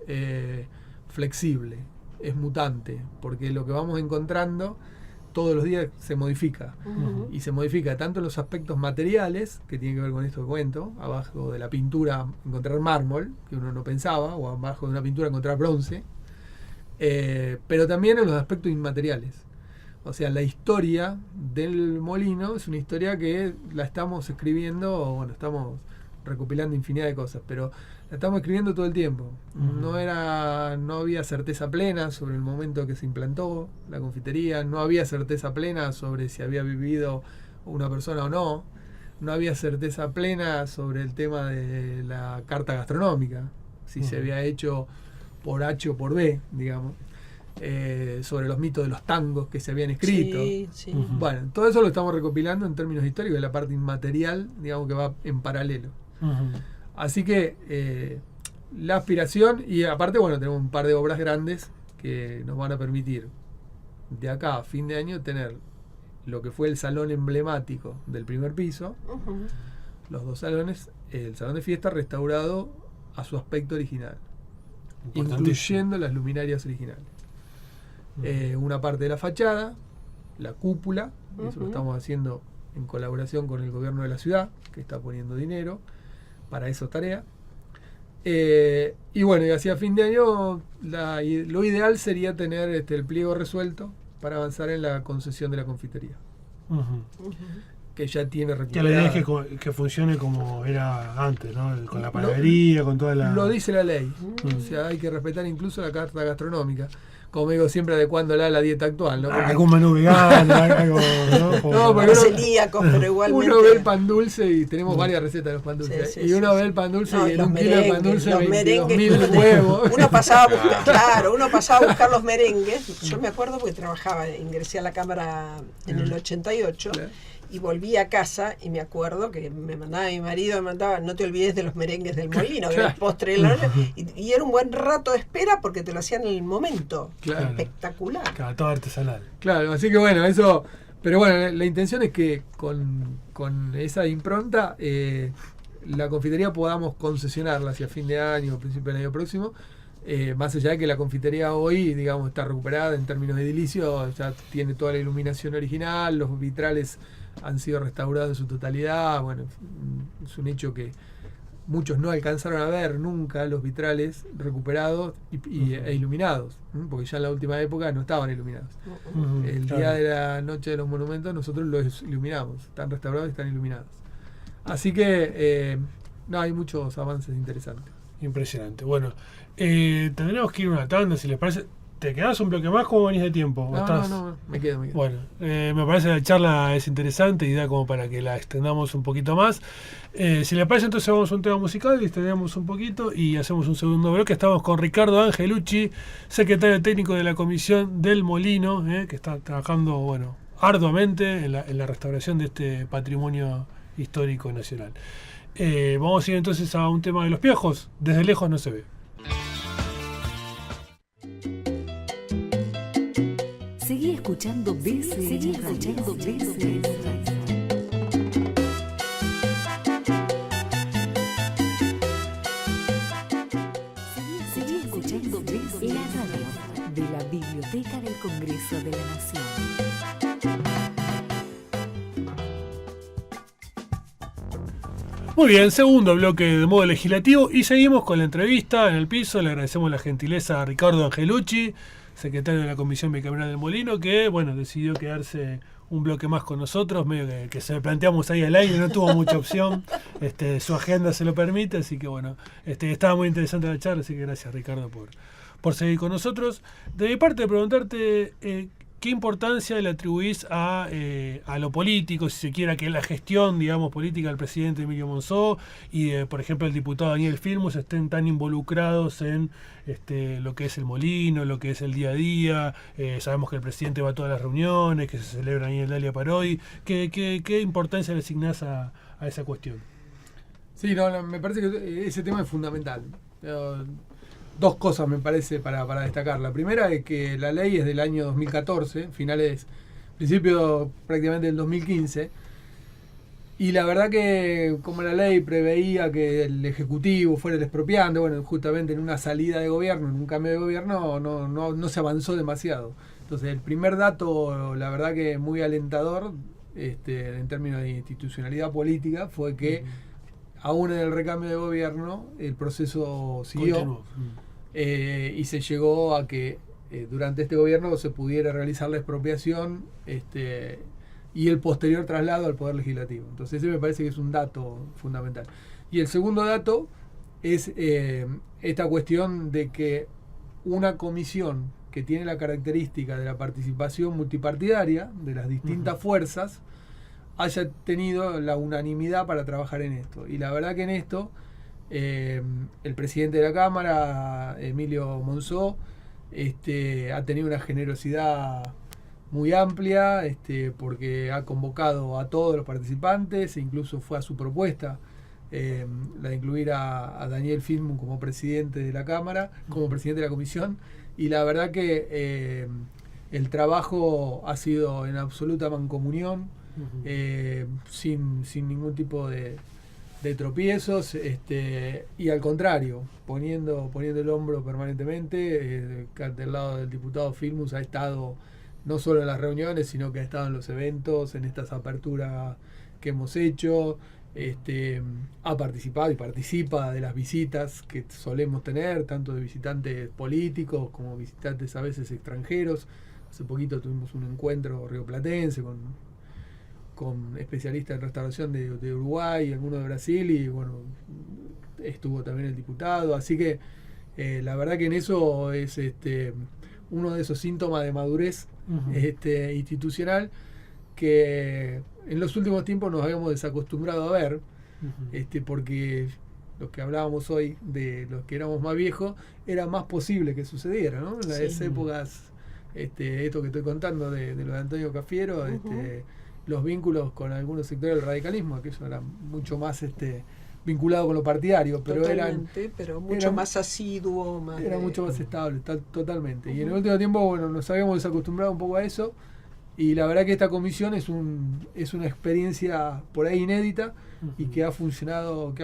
flexible, es mutante, porque lo que vamos encontrando todos los días se modifica. Y se modifica tanto en los aspectos materiales, que tiene que ver con esto que cuento, abajo de la pintura encontrar mármol, que uno no pensaba, o abajo de una pintura encontrar bronce, pero también en los aspectos inmateriales. O sea, la historia del molino es una historia que la estamos escribiendo, o bueno, estamos recopilando infinidad de cosas, pero la estamos escribiendo todo el tiempo. No había certeza plena sobre el momento que se implantó la confitería, no había certeza plena sobre si había vivido una persona o no, no había certeza plena sobre el tema de la carta gastronómica, si se había hecho por H o por B, digamos. Sobre los mitos de los tangos que se habían escrito. Sí. Bueno, todo eso lo estamos recopilando en términos históricos, de la parte inmaterial, digamos, que va en paralelo. Así que la aspiración, y aparte, bueno, tenemos un par de obras grandes que nos van a permitir de acá a fin de año tener lo que fue el salón emblemático del primer piso, los dos salones, el salón de fiesta restaurado a su aspecto original, incluyendo las luminarias originales. Una parte de la fachada, la cúpula, eso lo estamos haciendo en colaboración con el gobierno de la ciudad, que está poniendo dinero para esa tarea. Y bueno, y hacia fin de año lo ideal sería tener el pliego resuelto para avanzar en la concesión de la confitería, que ya tiene recuperada. Que la idea es que funcione como era antes, ¿no? Con la panadería, con toda la... Lo dice la ley. O sea, hay que respetar incluso la carta gastronómica. Como digo, siempre adecuándola a la dieta actual, ¿no? Porque algún menú vegano, algo, ¿no? No, porque celíacos, pero igualmente. Uno ve el pan dulce y tenemos varias recetas de los pan dulces. Y uno ve el pan dulce y en un kilo de pan dulce 22.000 huevos. Uno pasaba a buscar los merengues. Yo me acuerdo porque trabajaba, ingresé a la Cámara en el 88. Claro. Y volví a casa y me acuerdo que me mandaba mi marido, me mandaba, no te olvides de los merengues del molino, que era el postre de la noche, y era un buen rato de espera porque te lo hacían en el momento. Claro. Espectacular. Claro, todo artesanal. Claro, así que bueno, eso, pero bueno, la intención es que con esa impronta la confitería podamos concesionarla hacia fin de año o principio del año próximo. Más allá de que la confitería hoy, digamos, está recuperada en términos edilicios, ya tiene toda la iluminación original, los vitrales han sido restaurados en su totalidad. Bueno, es un hecho que muchos no alcanzaron a ver nunca los vitrales recuperados e iluminados, porque ya en la última época no estaban iluminados. El día de la Noche de los Monumentos nosotros los iluminamos, están restaurados y están iluminados. Así que hay muchos avances interesantes. Impresionante. Bueno, tendremos que ir a una tanda, si les parece. ¿Te quedás un bloque más? ¿Cómo venís de tiempo? No, me quedo. Bueno, me parece que la charla es interesante y da como para que la extendamos un poquito más. Si les parece, entonces vamos a un tema musical, extendemos un poquito y hacemos un segundo bloque. Estamos con Ricardo Angelucci, secretario técnico de la Comisión del Molino, que está trabajando, arduamente en la restauración de este patrimonio histórico nacional. Vamos a ir entonces a un tema de los Piojos. Desde lejos no se ve. Seguí escuchando BCN. Seguí escuchando BCN. Seguí escuchando BCN, la radio de la Biblioteca del Congreso de la Nación. Muy bien, segundo bloque de modo legislativo y seguimos con la entrevista en el piso. Le agradecemos la gentileza a Ricardo Angelucci, secretario de la Comisión Bicameral del Molino, que bueno, decidió quedarse un bloque más con nosotros, medio que se lo planteamos ahí al aire, no tuvo mucha opción, su agenda se lo permite, así que bueno, estaba muy interesante la charla, así que gracias Ricardo por seguir con nosotros. De mi parte, preguntarte qué importancia le atribuís a lo político, si se quiera, que la gestión, digamos, política del presidente Emilio Monzó y, por ejemplo, el diputado Daniel Filmus estén tan involucrados en lo que es el molino, lo que es el día a día. Sabemos que el presidente va a todas las reuniones, que se celebran ahí en el Dalia Parodi. ¿Qué importancia le asignás a esa cuestión? Sí, no, me parece que ese tema es fundamental. Dos cosas me parece para destacar. La primera es que la ley es del año 2014, principio prácticamente del 2015, y la verdad que como la ley preveía que el Ejecutivo fuera el expropiante, bueno, justamente en una salida de gobierno, en un cambio de gobierno, no se avanzó demasiado. Entonces el primer dato, la verdad que muy alentador, en términos de institucionalidad política, fue que aún en el recambio de gobierno el proceso siguió. Y se llegó a que durante este gobierno se pudiera realizar la expropiación y el posterior traslado al Poder Legislativo. Entonces ese me parece que es un dato fundamental. Y el segundo dato es esta cuestión de que una comisión que tiene la característica de la participación multipartidaria de las distintas fuerzas haya tenido la unanimidad para trabajar en esto. Y la verdad que en esto el presidente de la Cámara, Emilio Monzó, ha tenido una generosidad muy amplia, porque ha convocado a todos los participantes e incluso fue a su propuesta la de incluir a Daniel Filmus como presidente de la Cámara, como presidente de la comisión, y la verdad que el trabajo ha sido en absoluta mancomunión, sin ningún tipo de tropiezos, y al contrario, poniendo el hombro permanentemente. Del lado del diputado Filmus ha estado no solo en las reuniones, sino que ha estado en los eventos, en estas aperturas que hemos hecho, ha participado y participa de las visitas que solemos tener, tanto de visitantes políticos como visitantes a veces extranjeros. Hace poquito tuvimos un encuentro rioplatense con especialistas en restauración de Uruguay, algunos de Brasil, y bueno, estuvo también el diputado, así que la verdad que en eso es uno de esos síntomas de madurez institucional que en los últimos tiempos nos habíamos desacostumbrado a ver, porque los que hablábamos hoy de los que éramos más viejos, era más posible que sucediera, ¿no? En las épocas, esto que estoy contando de lo de Antonio Cafiero, los vínculos con algunos sectores del radicalismo, aquello era mucho más vinculado con lo partidario, pero pero mucho más asiduo, era mucho más estable, totalmente. Y en el último tiempo, bueno, nos habíamos desacostumbrado un poco a eso, y la verdad que esta comisión es una experiencia por ahí inédita y que ha funcionado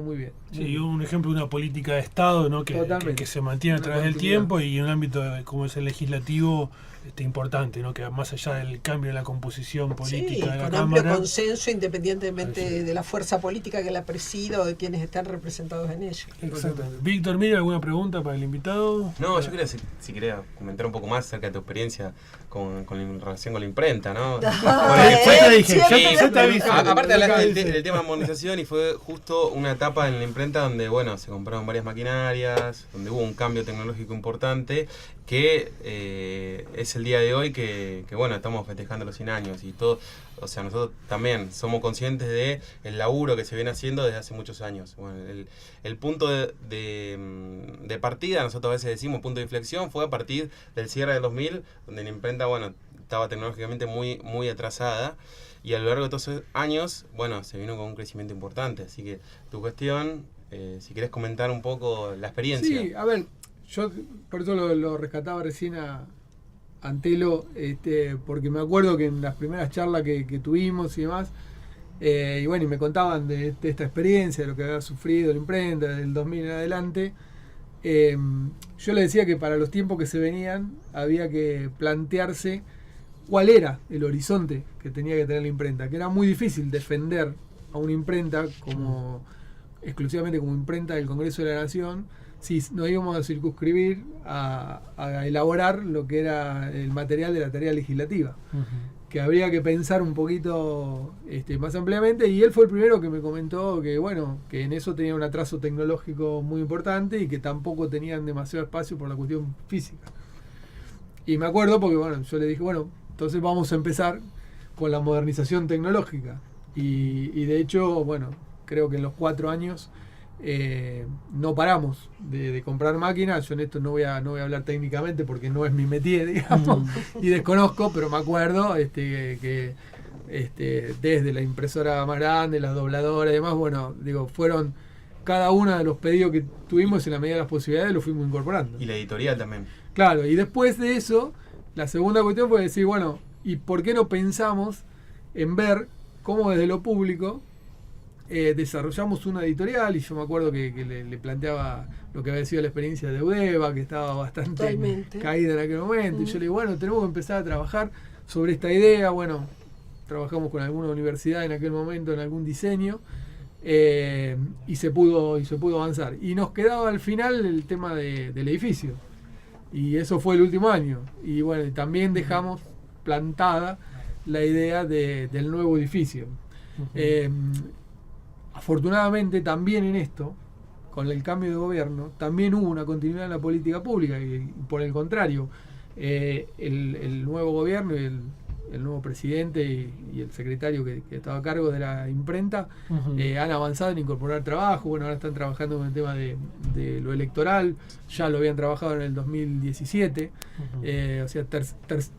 muy bien. Sí, un ejemplo de una política de Estado, ¿no? que se mantiene a través del tiempo, y en un ámbito como es el legislativo importante, ¿no? Que más allá del cambio en la composición política de la con Cámara, amplio consenso, independientemente de la fuerza política que la presida o de quienes están representados en ella. Exactamente. Víctor, ¿mira alguna pregunta para el invitado? No, yo quería, si quería comentar un poco más acerca de tu experiencia con relación con la imprenta, ¿no? Aparte hablaste del tema de modernización, y fue justo una etapa en la imprenta donde, bueno, se compraron varias maquinarias, donde hubo un cambio tecnológico importante, que es el día de hoy que bueno, estamos festejando los 100 años y todo. O sea, nosotros también somos conscientes de el laburo que se viene haciendo desde hace muchos años. Bueno, el punto de partida, nosotros a veces decimos punto de inflexión, fue a partir del cierre del 2000, donde la imprenta, bueno, estaba tecnológicamente muy, muy atrasada, y a lo largo de todos esos años, bueno, se vino con un crecimiento importante. Así que tu cuestión, si querés comentar un poco la experiencia. Sí, a ver, yo por eso lo rescataba recién a Antelo, porque me acuerdo que en las primeras charlas que tuvimos y demás, y bueno, y me contaban de esta experiencia, de lo que había sufrido la imprenta, del 2000 en adelante. Yo le decía que para los tiempos que se venían había que plantearse cuál era el horizonte que tenía que tener la imprenta, que era muy difícil defender a una imprenta exclusivamente como imprenta del Congreso de la Nación, si nos íbamos a circunscribir a elaborar lo que era el material de la tarea legislativa, que habría que pensar un poquito más ampliamente, y él fue el primero que me comentó que bueno, que en eso tenía un atraso tecnológico muy importante y que tampoco tenían demasiado espacio por la cuestión física. Y me acuerdo porque bueno, yo le dije, bueno, entonces vamos a empezar con la modernización tecnológica, y de hecho, bueno, creo que en los 4 años no paramos de comprar máquinas. Yo en esto no voy a hablar técnicamente porque no es mi métier, digamos, y desconozco, pero me acuerdo que desde la impresora más grande, las dobladoras y demás, bueno, digo, fueron cada uno de los pedidos que tuvimos, en la medida de las posibilidades lo fuimos incorporando. Y la editorial también. Claro, y después de eso, la segunda cuestión fue decir, bueno, ¿y por qué no pensamos en ver cómo desde lo público desarrollamos una editorial? Y yo me acuerdo que le planteaba lo que había sido la experiencia de Udeva, que estaba bastante caída en aquel momento, y yo le digo, bueno, tenemos que empezar a trabajar sobre esta idea. Bueno, trabajamos con alguna universidad en aquel momento en algún diseño, y se pudo avanzar, y nos quedaba al final el tema del edificio, y eso fue el último año, y bueno, también dejamos plantada la idea del nuevo edificio. Afortunadamente también en esto, con el cambio de gobierno, también hubo una continuidad en la política pública, y por el contrario, el nuevo gobierno y el nuevo presidente y el secretario que estaba a cargo de la imprenta han avanzado en incorporar trabajo. Bueno, ahora están trabajando con el tema de lo electoral, ya lo habían trabajado en el 2017, o sea,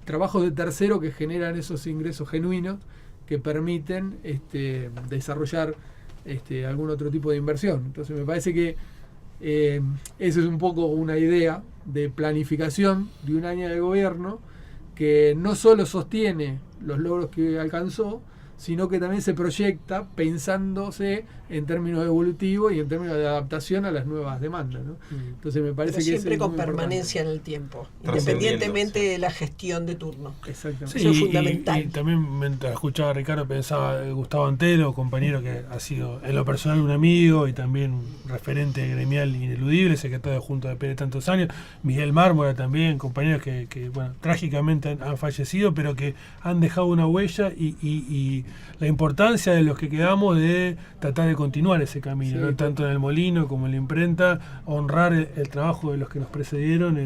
trabajos de tercero que generan esos ingresos genuinos que permiten desarrollar algún otro tipo de inversión. Entonces me parece que eso es un poco una idea de planificación de un año de gobierno que no solo sostiene los logros que alcanzó, sino que también se proyecta pensándose en términos evolutivos y en términos de adaptación a las nuevas demandas, ¿no? Entonces me parece que siempre con permanencia en el tiempo, independientemente de la gestión de turno. Exactamente. Sí, Eso es fundamental. Y también mientras escuchaba a Ricardo pensaba Gustavo Antelo, compañero que ha sido en lo personal un amigo y también un referente gremial ineludible, secretario junto de Pérez tantos años. Miguel Mármora también, compañeros que bueno, trágicamente han fallecido, pero que han dejado una huella, y la importancia de los que quedamos de tratar de continuar ese camino, Sí, ¿no? Tanto en el molino como en la imprenta, honrar el trabajo de los que nos precedieron,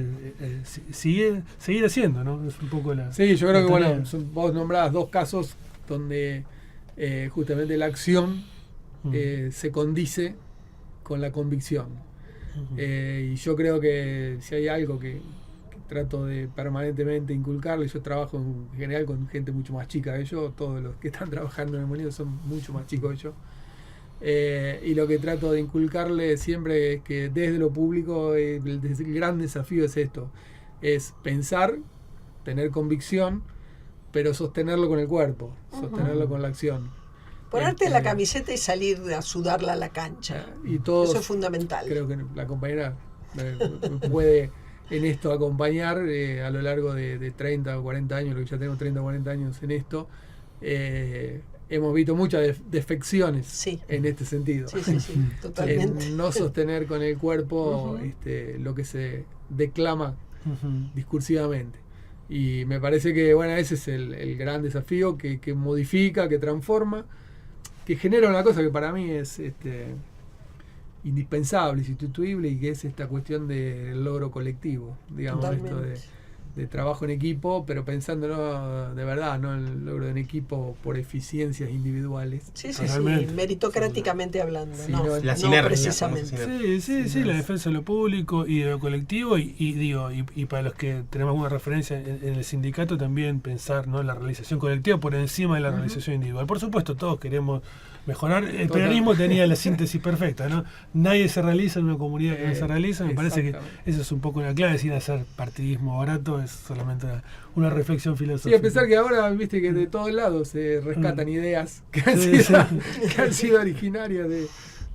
seguir haciendo, ¿no? Es un poco la... Sí, yo creo que tarea. bueno, vos nombrabas 2 casos donde justamente la acción se condice con la convicción. Y yo creo que si hay algo que trato de permanentemente inculcarle, yo trabajo en general con gente mucho más chica que yo, todos los que están trabajando en el molino son mucho más chicos que yo, y lo que trato de inculcarle siempre es que desde lo público el gran desafío es esto, es pensar, tener convicción, pero sostenerlo con el cuerpo, sostenerlo con la acción. Ponerte la camiseta y salir a sudarla a la cancha. Y todos, eso es fundamental. Creo que la compañera me puede en esto acompañar a lo largo de 30 o 40 años, lo que ya tengo 30 o 40 años en esto. Hemos visto muchas defecciones en este sentido. Sí, totalmente. En no sostener con el cuerpo lo que se declama discursivamente. Y me parece que bueno, ese es el gran desafío que modifica, que transforma, que genera una cosa que para mí es indispensable, sustituible, y que es esta cuestión del logro colectivo, digamos, esto de trabajo en equipo, pero pensándolo de verdad, no el logro en equipo por eficiencias individuales. Sí, meritocráticamente hablando, sí, no sinergia, precisamente. Sí, la defensa de lo público y de lo colectivo, y para los que tenemos alguna referencia en el sindicato, también pensar, ¿no?, la realización colectiva por encima de la realización individual. Por supuesto, todos queremos mejorar. El peronismo tenía la síntesis perfecta, ¿no? Nadie se realiza en una comunidad que no se realiza. Me parece que eso es un poco una clave, sin hacer partidismo barato, es solamente una reflexión filosófica. Sí, a pesar que ahora, viste que de todos lados se rescatan ideas que han sido originarias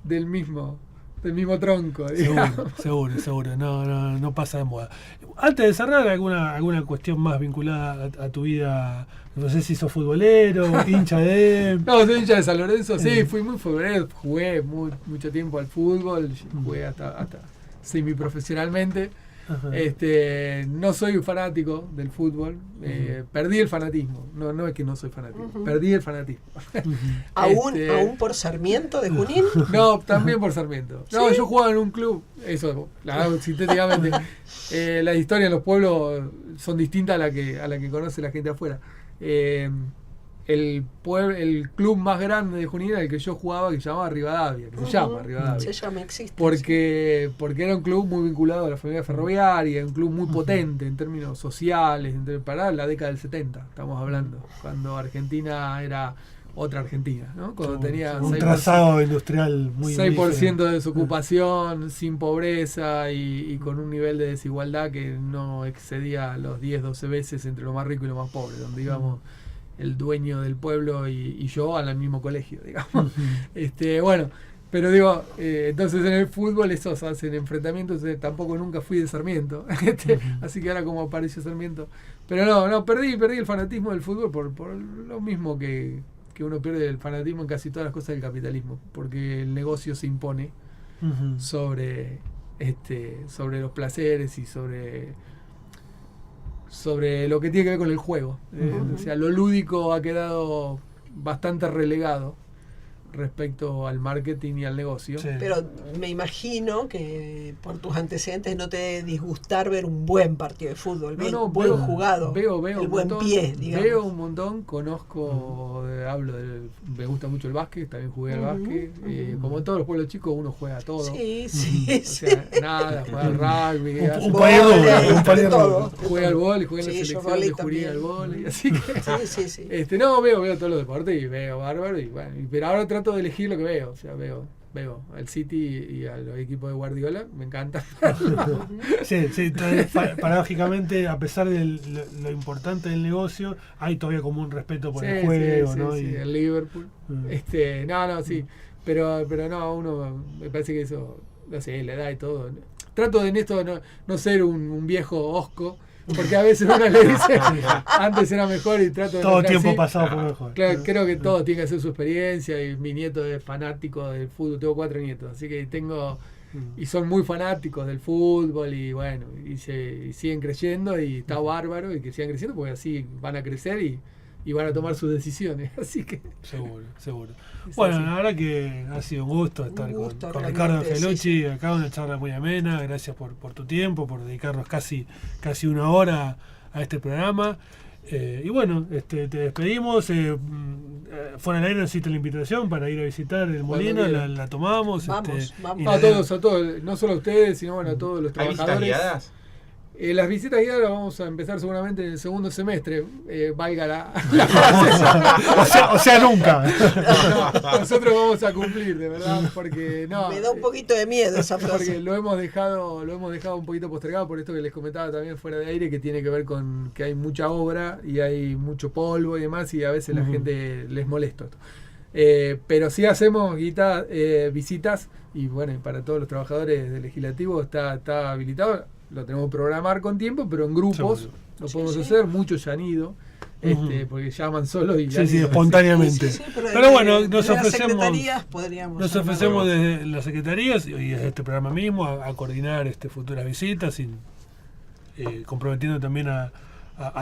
del mismo del mismo tronco, digamos. Seguro, no pasa de moda. Antes de cerrar, alguna cuestión más vinculada a tu vida, no sé si sos futbolero, hincha de... No, soy hincha de San Lorenzo, sí, fui muy futbolero, jugué mucho tiempo al fútbol, jugué hasta semiprofesionalmente. No soy un fanático del fútbol, perdí el fanatismo, no es que no soy fanático, perdí el fanatismo. ¿Aún por Sarmiento de Junín? No, también por Sarmiento. No, ¿Sí? yo jugaba en un club, eso, sintéticamente, las historias en los pueblos son distintas a la que conoce la gente afuera. El club más grande de Junín era el que yo jugaba, que se llamaba Rivadavia, que se llama Rivadavia. Se llama, existe. Porque era un club muy vinculado a la familia ferroviaria, un club muy potente en términos sociales, para la década del 70, estamos hablando, cuando Argentina era otra Argentina, ¿no? Cuando tenía un trazado industrial muy 6% de desocupación, sin pobreza y con un nivel de desigualdad que no excedía los 10-12 veces entre lo más rico y lo más pobre, donde íbamos el dueño del pueblo y yo al mismo colegio, digamos. Bueno, pero digo, entonces en el fútbol esos hacen enfrentamientos, tampoco nunca fui de Sarmiento, así que ahora como apareció Sarmiento. Pero no, perdí el fanatismo del fútbol por lo mismo que uno pierde el fanatismo en casi todas las cosas del capitalismo, porque el negocio se impone sobre los placeres y sobre lo que tiene que ver con el juego. O sea, lo lúdico ha quedado bastante relegado respecto al marketing y al negocio. Sí. Pero me imagino que por tus antecedentes no te debe disgustar ver un buen partido de fútbol, buen jugado, veo el un buen montón, pie, digamos. veo un montón, conozco, me gusta mucho el básquet, también jugué al básquet, como en todos los pueblos chicos uno juega a todo. Sí, O sea, nada, juega al rugby, un palier todo. juega al vóley, juega en la Sí, yo selección vóley de Junín al también. vóley, así que Sí. veo todos los deportes y veo bárbaro y bueno, pero ahora trato de elegir lo que veo, o sea, veo al City y a los equipos de Guardiola, me encanta. Sí, paradójicamente, a pesar de lo importante del negocio, hay todavía como un respeto por el juego, ¿no? Sí, el Liverpool. Sí, pero no, uno me parece que eso, no sé, la edad y todo. Trato de en esto no ser un viejo hosco, porque a veces uno le dice antes era mejor y trato de todo no tiempo así. pasado por mejor. Claro, creo que todo tiene que hacer su experiencia y mi nieto es fanático del fútbol, tengo 4 nietos, así que y son muy fanáticos del fútbol y bueno, y siguen creyendo y está bárbaro y que sigan creciendo porque así van a crecer y van a tomar sus decisiones, así que seguro. Bueno, la verdad que ha sido un gusto estar con Ricardo Angelucci, sí. acá una charla muy amena, gracias por tu tiempo, por dedicarnos casi 1 hora a este programa. Y bueno, te despedimos. Fuera del aire nos hiciste la invitación para ir a visitar el molino, la tomamos. Vamos. A todos, no solo a ustedes, sino a todos los ¿Hay visitas trabajadores. guiadas? Las visitas guiadas las vamos a empezar seguramente en el segundo semestre, valga la frase. o sea, nunca. No, nosotros vamos a cumplir, de verdad, porque no. Me da un poquito de miedo esa frase. Porque lo hemos dejado un poquito postergado por esto que les comentaba también fuera de aire, que tiene que ver con que hay mucha obra y hay mucho polvo y demás, y a veces la gente les molesta esto. Pero sí hacemos visitas, y bueno, para todos los trabajadores del legislativo está habilitado. Lo tenemos que programar con tiempo, pero en grupos lo podemos hacer. Muchos ya han ido, porque llaman solo y espontáneamente. Sí, pero bueno, nos las ofrecemos secretarías podríamos desde las secretarías y desde este programa mismo a coordinar futuras visitas y comprometiendo también a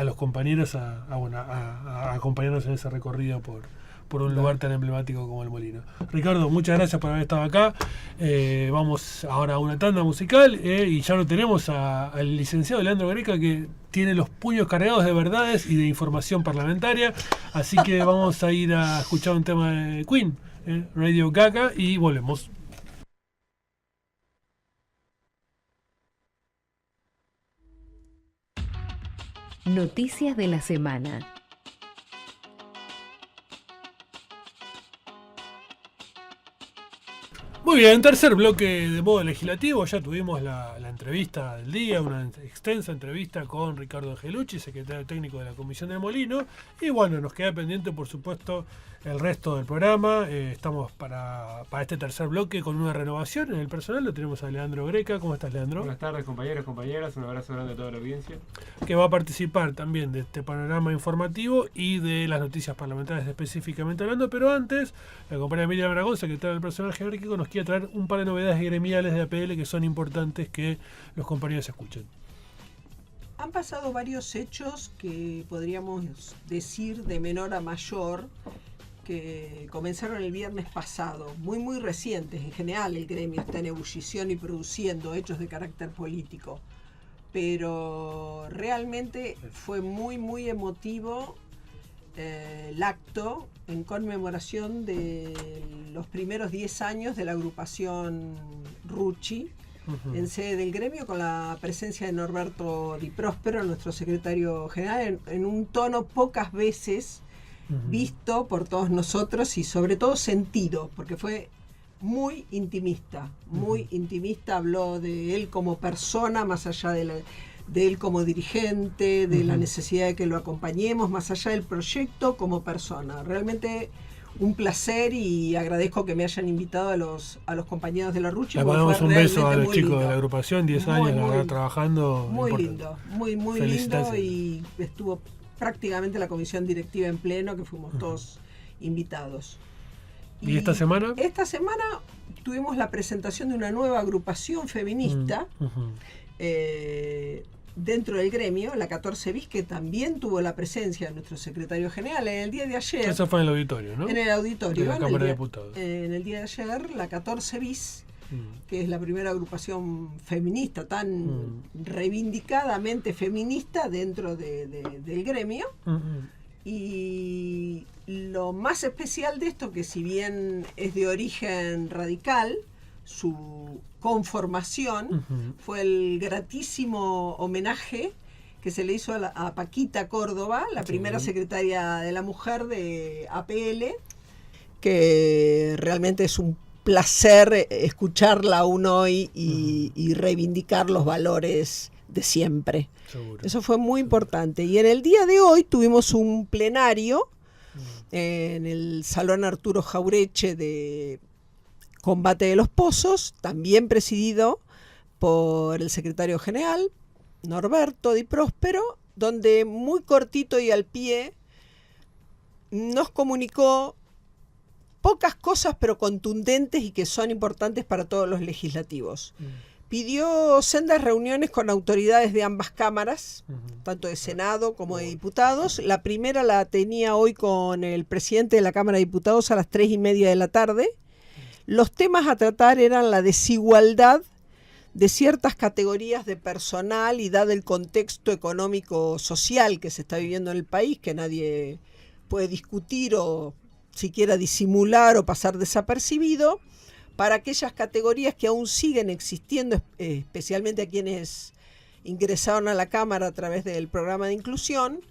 los compañeros a acompañarnos en ese recorrido por un lugar tan emblemático como el Molino. Ricardo, muchas gracias por haber estado acá. Vamos ahora a una tanda musical y ya lo tenemos al licenciado Leandro Greca, que tiene los puños cargados de verdades y de información parlamentaria. Así que vamos a ir a escuchar un tema de Queen, Radio Gaga, y volvemos. Noticias de la semana. Muy bien, tercer bloque de modo legislativo. Ya tuvimos la entrevista del día, una extensa entrevista con Ricardo Angelucci, secretario técnico de la Comisión del Molino. Y bueno, nos queda pendiente, por supuesto, el resto del programa. Estamos para este tercer bloque con una renovación en el personal. Lo tenemos a Leandro Greca. ¿Cómo estás, Leandro? Buenas tardes, compañeros, compañeras. Un abrazo grande a toda la audiencia. Que va a participar también de este panorama informativo y de las noticias parlamentarias específicamente hablando. Pero antes, la compañera Miriam Aragón, secretaria del personal jerárquico, nos quiere traer un par de novedades gremiales de APL que son importantes que los compañeros escuchen. Han pasado varios hechos que podríamos decir de menor a mayor, que comenzaron el viernes pasado, muy recientes. En general el gremio está en ebullición y produciendo hechos de carácter político, pero realmente fue muy emotivo el acto en conmemoración de los primeros 10 años de la agrupación Rucci, en sede del gremio, con la presencia de Norberto Di Próspero, nuestro secretario general, en un tono pocas veces visto por todos nosotros y sobre todo sentido, porque fue muy intimista, habló de él como persona, más allá de él como dirigente, de la necesidad de que lo acompañemos, más allá del proyecto, como persona. Realmente un placer, y agradezco que me hayan invitado a los compañeros de la Rucci. Le mandamos un beso a los chicos de la agrupación, 10 años la verdad, trabajando. Muy lindo, muy lindo, y estuvo prácticamente la comisión directiva en pleno, que fuimos todos invitados. ¿Y esta semana? Esta semana tuvimos la presentación de una nueva agrupación feminista dentro del gremio, la 14 bis, que también tuvo la presencia de nuestro secretario general en el día de ayer. Eso fue en el auditorio, ¿no? En el auditorio, de la Cámara de Diputados. En el día de ayer, la 14 bis, que es la primera agrupación feminista, tan reivindicadamente feminista dentro del gremio. Y lo más especial de esto, que si bien es de origen radical, su conformación fue el gratísimo homenaje que se le hizo a Paquita Córdoba, la primera secretaria de la mujer de APL, que realmente es un placer escucharla aún hoy y reivindicar los valores de siempre. Seguro. Eso fue muy importante. Y en el día de hoy tuvimos un plenario en el Salón Arturo Jaureche de Combate de los Pozos, también presidido por el secretario general, Norberto Di Próspero, donde muy cortito y al pie nos comunicó pocas cosas pero contundentes y que son importantes para todos los legislativos. Pidió sendas reuniones con autoridades de ambas cámaras, tanto de Senado como de Diputados. La primera la tenía hoy con el presidente de la Cámara de Diputados a las 3:30 de la tarde. Los temas a tratar eran la desigualdad de ciertas categorías de personal y dado el contexto económico-social que se está viviendo en el país, que nadie puede discutir o siquiera disimular o pasar desapercibido, para aquellas categorías que aún siguen existiendo, especialmente a quienes ingresaron a la Cámara a través del programa de inclusión,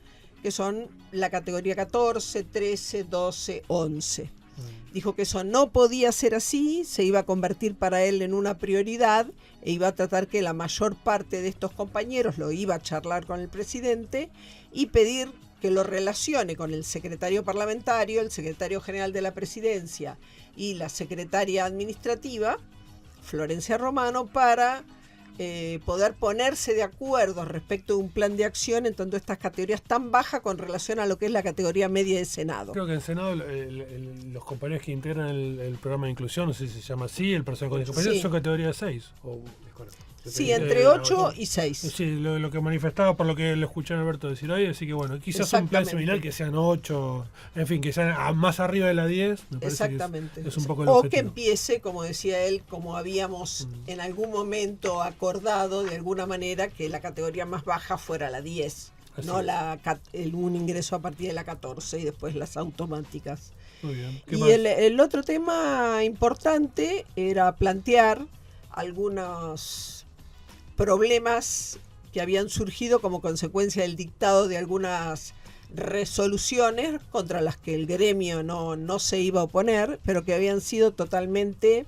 que son la categoría 14, 13, 12, 11. Dijo que eso no podía ser así, se iba a convertir para él en una prioridad e iba a tratar que la mayor parte de estos compañeros lo iba a charlar con el presidente y pedir que lo relacione con el secretario parlamentario, el secretario general de la presidencia y la secretaria administrativa, Florencia Romano, para poder ponerse de acuerdo respecto de un plan de acción en tanto estas categorías tan bajas con relación a lo que es la categoría media de Senado. Creo que en Senado los compañeros que integran el programa de inclusión, no sé si se llama así, el personal con discapacidad, son categoría 6. Sí, entre 8 y 6. Sí, lo que manifestaba por lo que le escuché a Alberto decir hoy, así que bueno, quizás un plan similar que sean 8, en fin, que sean más arriba de la 10, me parece. Exactamente. Que es un poco el o objetivo. que empiece, como decía él, como habíamos en algún momento acordado de alguna manera, que la categoría más baja fuera la 10, así no un ingreso a partir de la 14 y después las automáticas. Muy bien. Y el otro tema importante era plantear algunos problemas que habían surgido como consecuencia del dictado de algunas resoluciones contra las que el gremio no se iba a oponer, pero que habían sido totalmente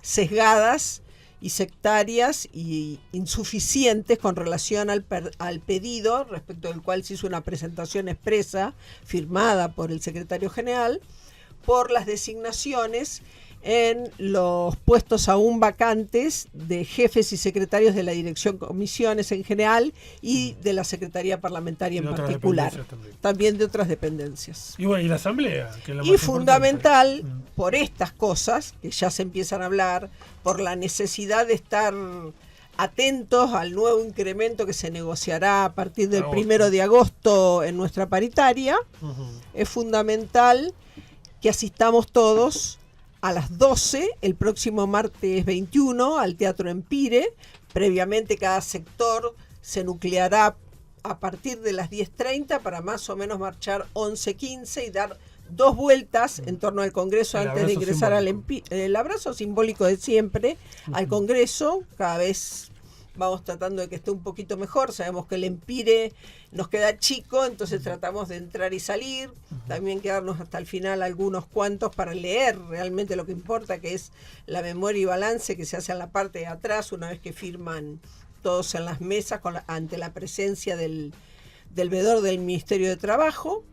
sesgadas y sectarias y insuficientes con relación al pedido, respecto del cual se hizo una presentación expresa firmada por el secretario general, por las designaciones en los puestos aún vacantes de jefes y secretarios de la dirección comisiones en general y de la Secretaría Parlamentaria en particular, también de otras dependencias. Y bueno, y la Asamblea, que es la y más fundamental, importante. por estas cosas, que ya se empiezan a hablar, por la necesidad de estar atentos al nuevo incremento que se negociará a partir del 1 de agosto en nuestra paritaria, es fundamental que asistamos todos a las 12, el próximo martes 21, al Teatro Empire. Previamente cada sector se nucleará a partir de las 10:30 para más o menos marchar 11:15 y dar 2 vueltas en torno al Congreso antes de ingresar el abrazo simbólico de siempre al Congreso. Cada vez vamos tratando de que esté un poquito mejor. Sabemos que el Empire nos queda chico, entonces tratamos de entrar y salir. También quedarnos hasta el final algunos cuantos para leer realmente lo que importa, que es la memoria y balance que se hace en la parte de atrás una vez que firman todos en las mesas ante la presencia del veedor del Ministerio de Trabajo.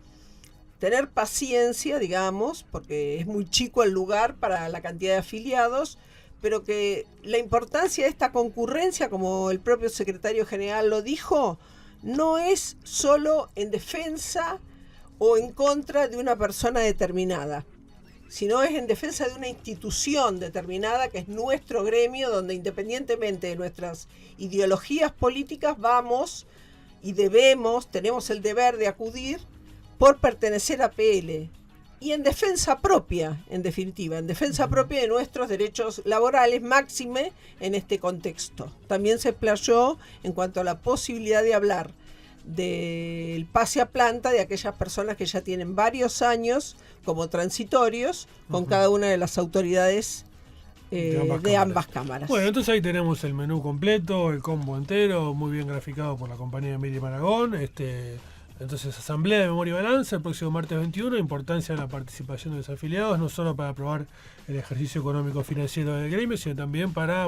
Tener paciencia, digamos, porque es muy chico el lugar para la cantidad de afiliados, pero que la importancia de esta concurrencia, como el propio secretario general lo dijo, no es solo en defensa o en contra de una persona determinada, sino es en defensa de una institución determinada que es nuestro gremio, donde independientemente de nuestras ideologías políticas vamos y tenemos el deber de acudir por pertenecer a PL. Y en defensa propia, en definitiva, en defensa propia de nuestros derechos laborales, máxime en este contexto. También se explayó en cuanto a la posibilidad de hablar del pase a planta de aquellas personas que ya tienen varios años como transitorios con cada una de las autoridades de ambas cámaras. Bueno, entonces ahí tenemos el menú completo, el combo entero, muy bien graficado por la compañía de Miriam Aragón. Entonces, Asamblea de Memoria y Balance el próximo martes 21, importancia de la participación de los afiliados, no solo para aprobar el ejercicio económico financiero del gremio, sino también para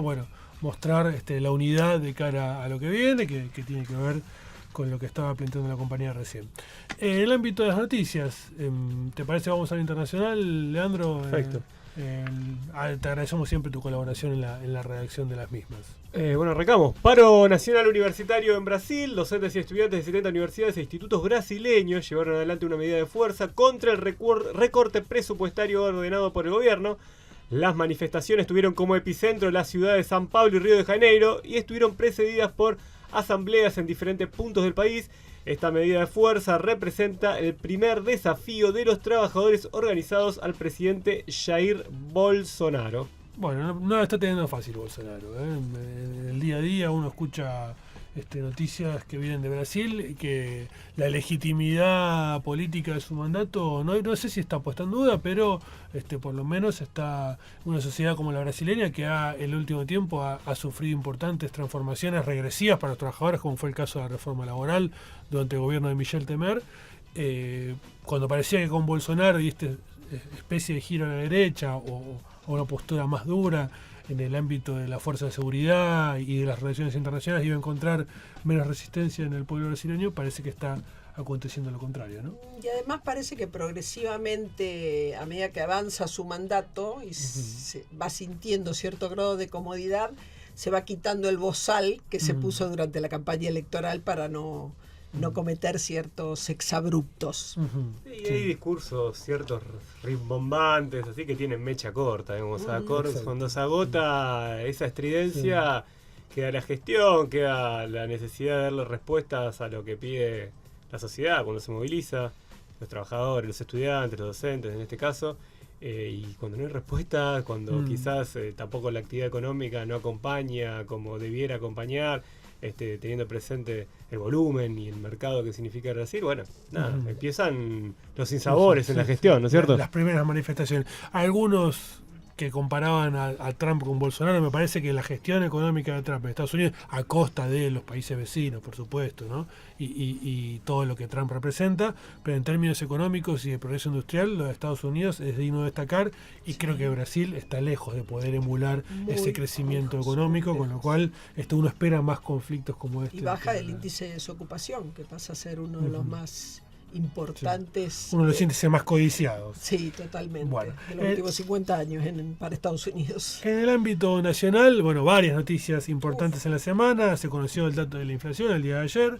mostrar la unidad de cara a lo que viene, que tiene que ver con lo que estaba planteando la compañía recién. En el ámbito de las noticias, ¿te parece vamos a lo internacional, Leandro? Perfecto. Te agradecemos siempre tu colaboración en la redacción de las mismas. Bueno, arrancamos. Paro nacional universitario en Brasil. Docentes y estudiantes de 70 universidades e institutos brasileños llevaron adelante una medida de fuerza contra el recorte presupuestario ordenado por el gobierno. Las manifestaciones tuvieron como epicentro las ciudades de San Pablo y Río de Janeiro y estuvieron precedidas por asambleas en diferentes puntos del país. Esta medida de fuerza representa el primer desafío de los trabajadores organizados al presidente Jair Bolsonaro. Bueno, no la está teniendo fácil Bolsonaro. En el día a día uno escucha noticias que vienen de Brasil, que la legitimidad política de su mandato no sé si está puesta en duda, pero por lo menos está una sociedad como la brasileña que en el último tiempo ha sufrido importantes transformaciones regresivas para los trabajadores, como fue el caso de la reforma laboral durante el gobierno de Michel Temer, cuando parecía que con Bolsonaro y esta especie de giro a la derecha o una postura más dura en el ámbito de la fuerza de seguridad y de las relaciones internacionales iba a encontrar menos resistencia en el pueblo brasileño, parece que está aconteciendo lo contrario, ¿no? Y además parece que progresivamente, a medida que avanza su mandato y se va sintiendo cierto grado de comodidad, se va quitando el bozal que se puso durante la campaña electoral para no cometer ciertos exabruptos. Y hay discursos ciertos rimbombantes, así que tienen mecha corta, digamos, cuando se agota esa estridencia, queda la gestión, queda la necesidad de darle respuestas a lo que pide la sociedad cuando se moviliza, los trabajadores, los estudiantes, los docentes en este caso, y cuando no hay respuesta, cuando quizás tampoco la actividad económica no acompaña como debiera acompañar, teniendo presente el volumen y el mercado que significa Brasil, bueno, empiezan los sinsabores en la gestión, ¿no es cierto? Las primeras manifestaciones. Algunos que comparaban a Trump con Bolsonaro, me parece que la gestión económica de Trump en Estados Unidos, a costa de los países vecinos, por supuesto, ¿no? Y todo lo que Trump representa, pero en términos económicos y de progreso industrial, lo de Estados Unidos es digno de destacar y creo que Brasil está lejos de poder emular ese crecimiento económico, con lo cual uno espera más conflictos como este. Y baja el índice de desocupación, que pasa a ser uno de los más importantes. Sí. Uno de los índices más codiciados. Sí, totalmente. Bueno, de los últimos 50 años para Estados Unidos. En el ámbito nacional, bueno, varias noticias importantes en la semana. Se conoció el dato de la inflación el día de ayer,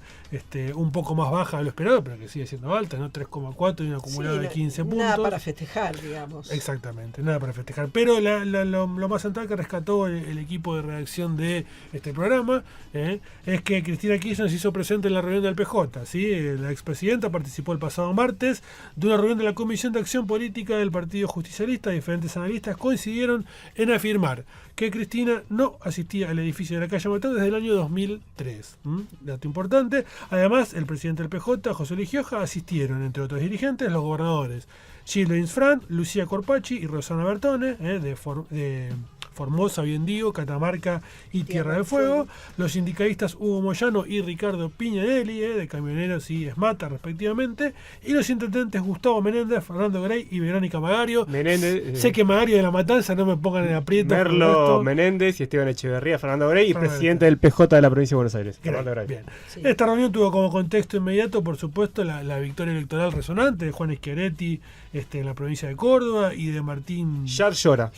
un poco más baja de lo esperado, pero que sigue siendo alta, ¿no? 3,4 y un acumulado de 15 puntos. Nada para festejar, digamos. Exactamente, nada para festejar. Pero lo más central que rescató el equipo de redacción de este programa es que Cristina Kirchner se hizo presente en la reunión del PJ. ¿Sí? La expresidenta participó el pasado martes de una reunión de la Comisión de Acción Política del Partido Justicialista. Diferentes analistas coincidieron en afirmar que Cristina no asistía al edificio de la calle Mateo desde el año 2003. Dato importante. Además, el presidente del PJ, José Luis Gioja, asistieron, entre otros dirigentes, los gobernadores Gildo Insfrán, Lucía Corpachi y Rosana Bertone, de Formosa, Biendío, Catamarca y Tierra del Fuego, los sindicalistas Hugo Moyano y Ricardo Piñanelli, de Camioneros y Esmata, respectivamente, y los intendentes Gustavo Menéndez, Fernando Grey y Verónica Magario. Sé que Magario de La Matanza, no me pongan en aprieto. Merlo Menéndez y Esteban Echeverría, Fernando Grey y presidente del PJ de la provincia de Buenos Aires. Bien. Sí. Esta reunión tuvo como contexto inmediato, por supuesto, la victoria electoral resonante de Juan Schiaretti en la provincia de Córdoba y de Martín Yarlora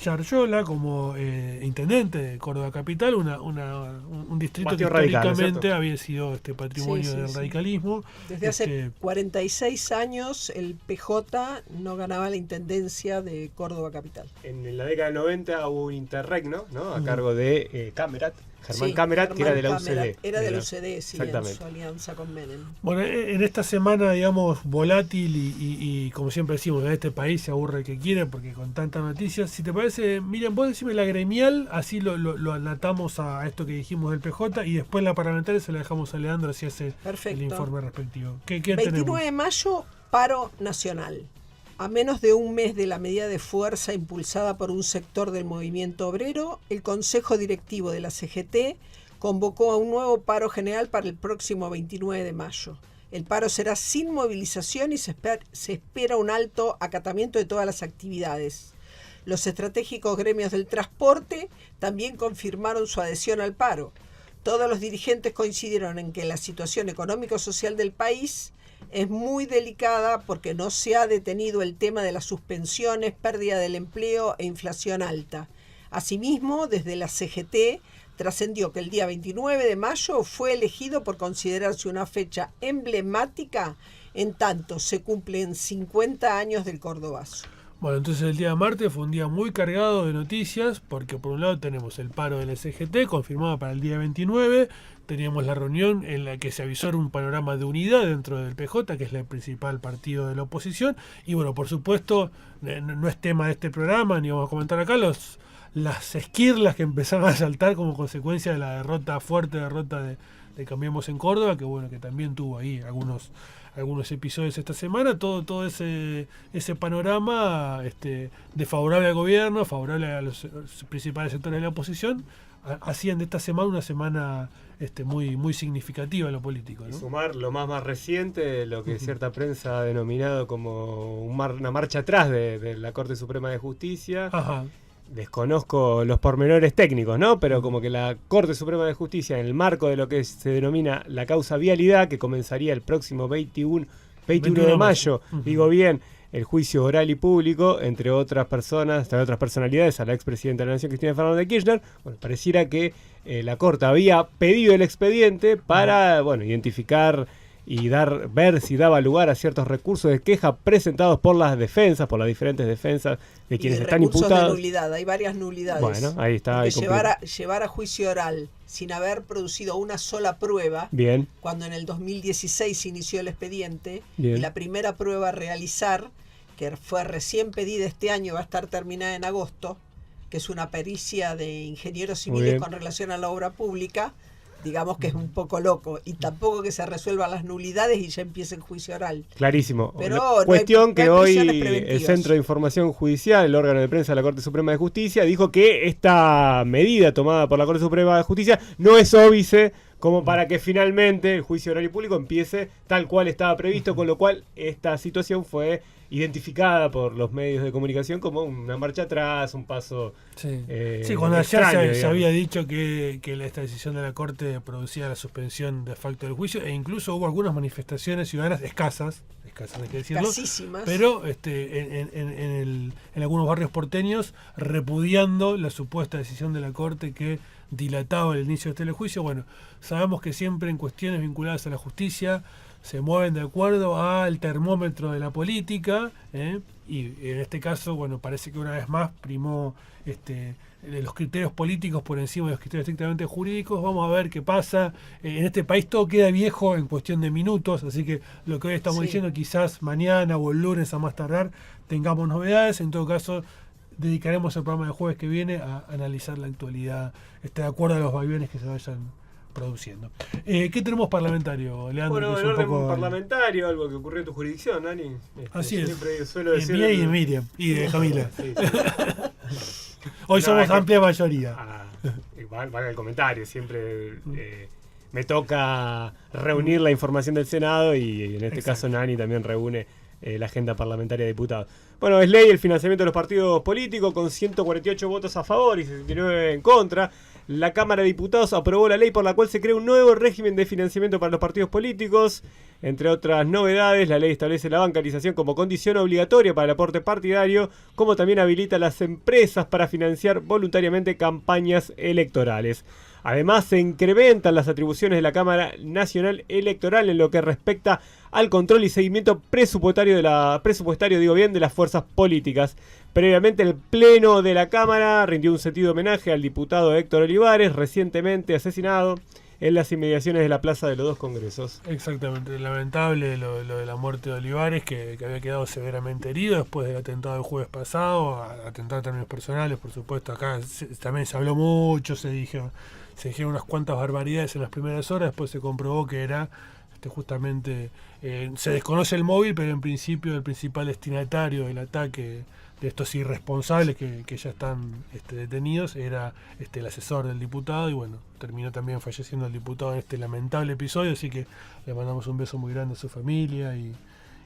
como intendente de Córdoba Capital, un distrito Patio que históricamente radical, había sido patrimonio del radicalismo. Desde hace 46 años el PJ no ganaba la intendencia de Córdoba Capital. En la década del 90 hubo un interregno, ¿no? A cargo de Camerat. Germán Camerat, que era de la UCD. Era de la UCD, sí, en su alianza con Menem. Bueno, en esta semana, digamos, volátil y como siempre decimos, en este país se aburre el que quiere porque con tantas noticias. Si te parece, Miriam, vos decime la gremial, así lo anotamos a esto que dijimos del PJ y después la parlamentaria se la dejamos a Leandro si hace el informe respectivo. ¿Qué 29 tenemos? de mayo, paro nacional. A menos de un mes de la medida de fuerza impulsada por un sector del movimiento obrero, el Consejo Directivo de la CGT convocó a un nuevo paro general para el próximo 29 de mayo. El paro será sin movilización y se espera un alto acatamiento de todas las actividades. Los estratégicos gremios del transporte también confirmaron su adhesión al paro. Todos los dirigentes coincidieron en que la situación económico-social del país es muy delicada porque no se ha detenido el tema de las suspensiones, pérdida del empleo e inflación alta. Asimismo, desde la CGT trascendió que el día 29 de mayo fue elegido por considerarse una fecha emblemática en tanto se cumplen 50 años del Cordobazo. Bueno, entonces el día martes fue un día muy cargado de noticias porque por un lado tenemos el paro de la CGT confirmado para el día 29, teníamos la reunión en la que se avisó un panorama de unidad dentro del PJ, que es el principal partido de la oposición, y bueno, por supuesto, no es tema de este programa, ni vamos a comentar acá, las esquirlas que empezaron a saltar como consecuencia de la fuerte derrota de Cambiemos en Córdoba, que bueno, que también tuvo ahí algunos episodios esta semana, todo ese panorama desfavorable al gobierno, favorable a los principales sectores de la oposición, hacían de esta semana una semana muy significativa en lo político, ¿no? Y sumar lo más reciente, lo que cierta prensa ha denominado como una marcha atrás de la Corte Suprema de Justicia. Ajá. Desconozco los pormenores técnicos, ¿no? Pero como que la Corte Suprema de Justicia, en el marco de lo que se denomina la causa vialidad, que comenzaría el próximo 21 de mayo, digo bien, el juicio oral y público, entre otras personalidades, a la expresidenta de la Nación, Cristina Fernández de Kirchner, bueno, pareciera que la Corte había pedido el expediente para, identificar y ver si daba lugar a ciertos recursos de queja presentados por las diferentes defensas de quienes están imputados. De nulidad, hay varias nulidades. Bueno, ahí está. Llevar a juicio oral sin haber producido una sola prueba, bien, cuando en el 2016 se inició el expediente, bien, y la primera prueba a realizar, que fue recién pedida este año, va a estar terminada en agosto, que es una pericia de ingenieros civiles con relación a la obra pública, digamos que es un poco loco, y tampoco que se resuelvan las nulidades y ya empiece el juicio oral. Clarísimo. Pero cuestión que hoy el Centro de Información Judicial, el órgano de prensa de la Corte Suprema de Justicia, dijo que esta medida tomada por la Corte Suprema de Justicia no es óbice como para que finalmente el juicio oral y público empiece tal cual estaba previsto, con lo cual esta situación fue identificada por los medios de comunicación como una marcha atrás, un paso sí, cuando ayer extraño, se había dicho que esta decisión de la Corte producía la suspensión de facto del juicio, e incluso hubo algunas manifestaciones ciudadanas escasas hay que decirlo, Escasísimas. pero en algunos barrios porteños repudiando la supuesta decisión de la Corte que dilataba el inicio de este telejuicio. Bueno, sabemos que siempre en cuestiones vinculadas a la justicia se mueven de acuerdo al termómetro de la política, y en este caso, bueno, parece que una vez más primó los criterios políticos por encima de los criterios estrictamente jurídicos. Vamos a ver qué pasa. En este país todo queda viejo en cuestión de minutos, así que lo que hoy estamos diciendo, quizás mañana o el lunes a más tardar tengamos novedades. En todo caso, dedicaremos el programa de jueves que viene a analizar la actualidad, de acuerdo a los vaivenes que se vayan produciendo. ¿Qué tenemos parlamentario, Leandro? Bueno, en orden parlamentario, algo que ocurrió en tu jurisdicción, Dani. Así es. Siempre suelo decir. Mía y de Miriam, y de Camila. Sí. Hoy somos amplia mayoría. Valga el comentario, siempre me toca reunir la información del Senado y en este caso Nani también reúne la agenda parlamentaria de diputados. Bueno, es ley el financiamiento de los partidos políticos con 148 votos a favor y 69 en contra. La Cámara de Diputados aprobó la ley por la cual se crea un nuevo régimen de financiamiento para los partidos políticos. Entre otras novedades, la ley establece la bancarización como condición obligatoria para el aporte partidario, como también habilita a las empresas para financiar voluntariamente campañas electorales. Además, se incrementan las atribuciones de la Cámara Nacional Electoral en lo que respecta al control y seguimiento presupuestario de las fuerzas políticas. Previamente, el Pleno de la Cámara rindió un sentido homenaje al diputado Héctor Olivares, recientemente asesinado en las inmediaciones de la Plaza de los Dos Congresos. Exactamente, lamentable lo de la muerte de Olivares, que había quedado severamente herido después del atentado del jueves pasado, atentado en términos personales, por supuesto. Acá también se habló mucho, se dijeron unas cuantas barbaridades en las primeras horas, después se comprobó que era justamente, se desconoce el móvil, pero en principio el principal destinatario del ataque de estos irresponsables que ya están detenidos era el asesor del diputado, y bueno, terminó también falleciendo el diputado en este lamentable episodio, así que le mandamos un beso muy grande a su familia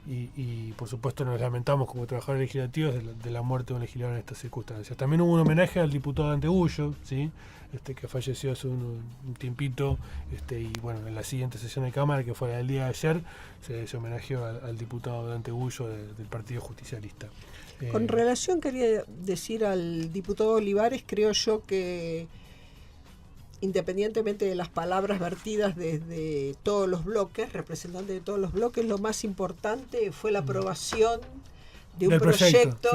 y por supuesto nos lamentamos como trabajadores legislativos de la muerte de un legislador en estas circunstancias. También hubo un homenaje al diputado Dante Gullo, ¿sí? Que falleció hace un tiempito, y bueno, en la siguiente sesión de Cámara, que fue el día de ayer, se homenajeó al diputado Dante Gullo del Partido Justicialista. Con relación, quería decir al diputado Olivares, creo yo que independientemente de las palabras vertidas desde todos los bloques, representantes de todos los bloques, lo más importante fue la aprobación de un proyecto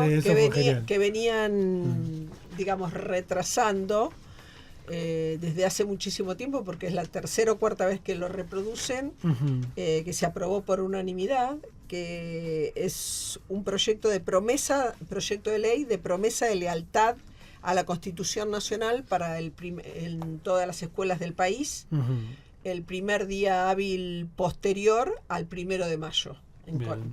que venían, digamos, retrasando desde hace muchísimo tiempo, porque es la tercera o cuarta vez que lo reproducen, que se aprobó por unanimidad, que es un proyecto de ley de promesa de lealtad a la Constitución Nacional para en todas las escuelas del país, el primer día hábil posterior al 1 de mayo.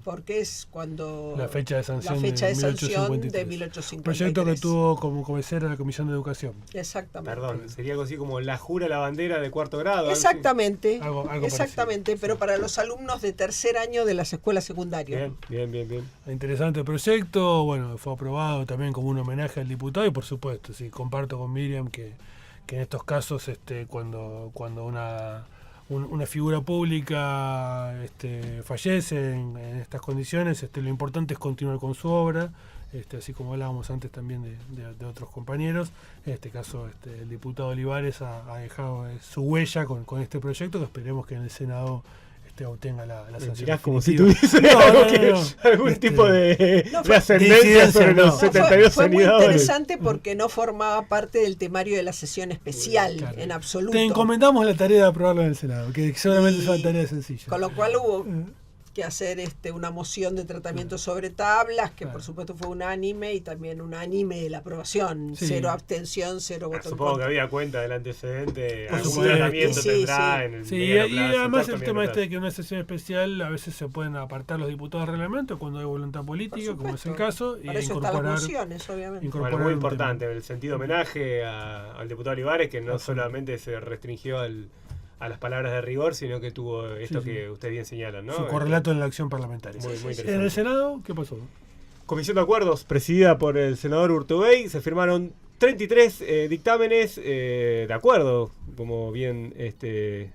Porque es cuando la fecha de sanción, de 1853. Proyecto que tuvo como cabecera la Comisión de Educación. Exactamente. Perdón, sería algo así como la jura la bandera de cuarto grado. Exactamente. Algo exactamente, pero para los alumnos de tercer año de las escuelas secundarias. Bien. Interesante proyecto, bueno, fue aprobado también como un homenaje al diputado, y por supuesto, sí, comparto con Miriam que en estos casos, cuando una figura pública fallece en estas condiciones, lo importante es continuar con su obra, así como hablábamos antes también de otros compañeros. En este caso, el diputado Olivares ha dejado su huella con este proyecto, que esperemos que en el Senado obtenga la sanción. Mirás como si tuviese algún tipo de ascendencia sobre los 72 fue muy senadores. Interesante porque no formaba parte del temario de la sesión especial, en absoluto. Te encomendamos la tarea de aprobarlo en el Senado, que seguramente es una tarea sencilla. Con lo cual hubo que hacer una moción de tratamiento sobre tablas, que por supuesto fue unánime, y también unánime la aprobación, 0 abstención, 0 voto en Supongo contra. que había cuenta del antecedente, Por algún supuesto. tratamiento tendrá en el mediano y plazo, además el corto, tema mediano de que en una sesión especial a veces se pueden apartar los diputados del reglamento cuando hay voluntad política, como es el caso, para eso están las mociones, obviamente. Bueno, muy importante, el sentido homenaje al diputado Olivares, que no solamente se restringió a las palabras de rigor, sino que tuvo esto Sí, sí. que ustedes bien señalan, ¿no? Su correlato en la acción parlamentaria. Muy interesante. En el Senado, ¿qué pasó? Comisión de Acuerdos, presidida por el senador Urtubey, se firmaron 33 dictámenes de acuerdo, como bien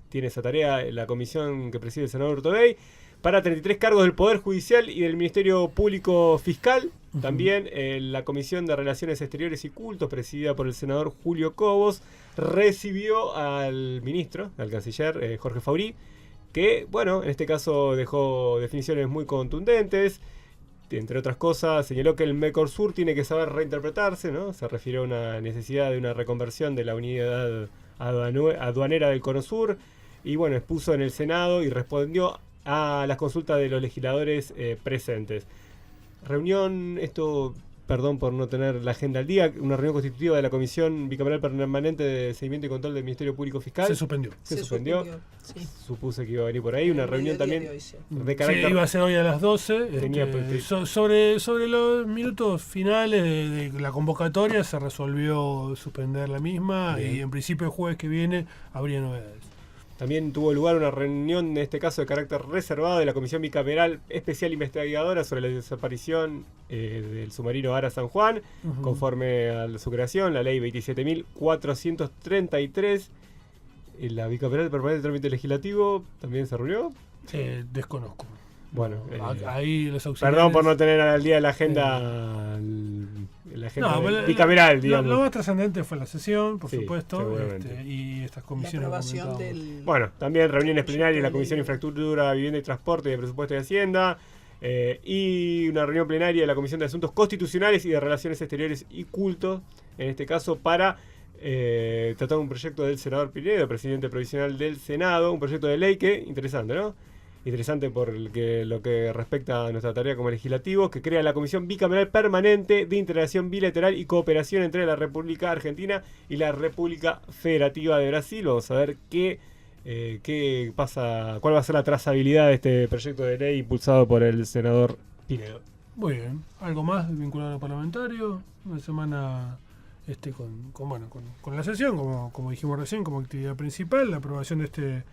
tiene esa tarea la comisión que preside el senador Urtubey, para 33 cargos del Poder Judicial y del Ministerio Público Fiscal. También la Comisión de Relaciones Exteriores y Cultos, presidida por el senador Julio Cobos, recibió al ministro, al canciller Jorge Faurí, que, bueno, en este caso dejó definiciones muy contundentes. Entre otras cosas, señaló que el Mercosur tiene que saber reinterpretarse, ¿no? Se refirió a una necesidad de una reconversión de la unidad aduanera del Cono Sur. Y bueno, expuso en el Senado y respondió a las consultas de los legisladores presentes. Reunión, perdón por no tener la agenda al día, una reunión constitutiva de la Comisión Bicameral Permanente de Seguimiento y Control del Ministerio Público Fiscal. Se suspendió. Se suspendió. Sí. Supuse que iba a venir por ahí. Una reunión también De hoy, sí. de Sí, carácter... iba a ser hoy a las 12. Tenía Sobre los minutos finales de la convocatoria se resolvió suspender la misma. Bien. Y en principio el jueves que viene habría novedades. También tuvo lugar una reunión, en este caso de carácter reservado, de la Comisión Bicameral Especial Investigadora sobre la desaparición del submarino Ara San Juan, conforme a su creación, la ley 27.433. La Bicameral Permanente de Trámite Legislativo también se reunió. Desconozco. Bueno, ahí los auxiliares. perdón por no tener al día la agenda, bicameral, digamos. Lo más trascendente fue la sesión, por Sí, supuesto, seguramente. y estas La comisiones. aprobación comentábamos. del... Bueno, también reuniones plenarias de la de Comisión de ley. Infraestructura, Vivienda y Transporte, de Presupuesto y Hacienda, y una reunión plenaria de la Comisión de Asuntos Constitucionales y de Relaciones Exteriores y Cultos, en este caso para tratar un proyecto del senador Pinedo, presidente provisional del Senado, un proyecto de ley que, interesante, ¿no? Interesante por lo que respecta a nuestra tarea como legislativo, que crea la Comisión Bicameral Permanente de Integración Bilateral y Cooperación entre la República Argentina y la República Federativa de Brasil. Vamos a ver qué pasa, cuál va a ser la trazabilidad de este proyecto de ley impulsado por el senador Pinedo. Muy bien. ¿Algo más vinculado al parlamentario? Una semana con la sesión, como dijimos recién, como actividad principal, la aprobación de este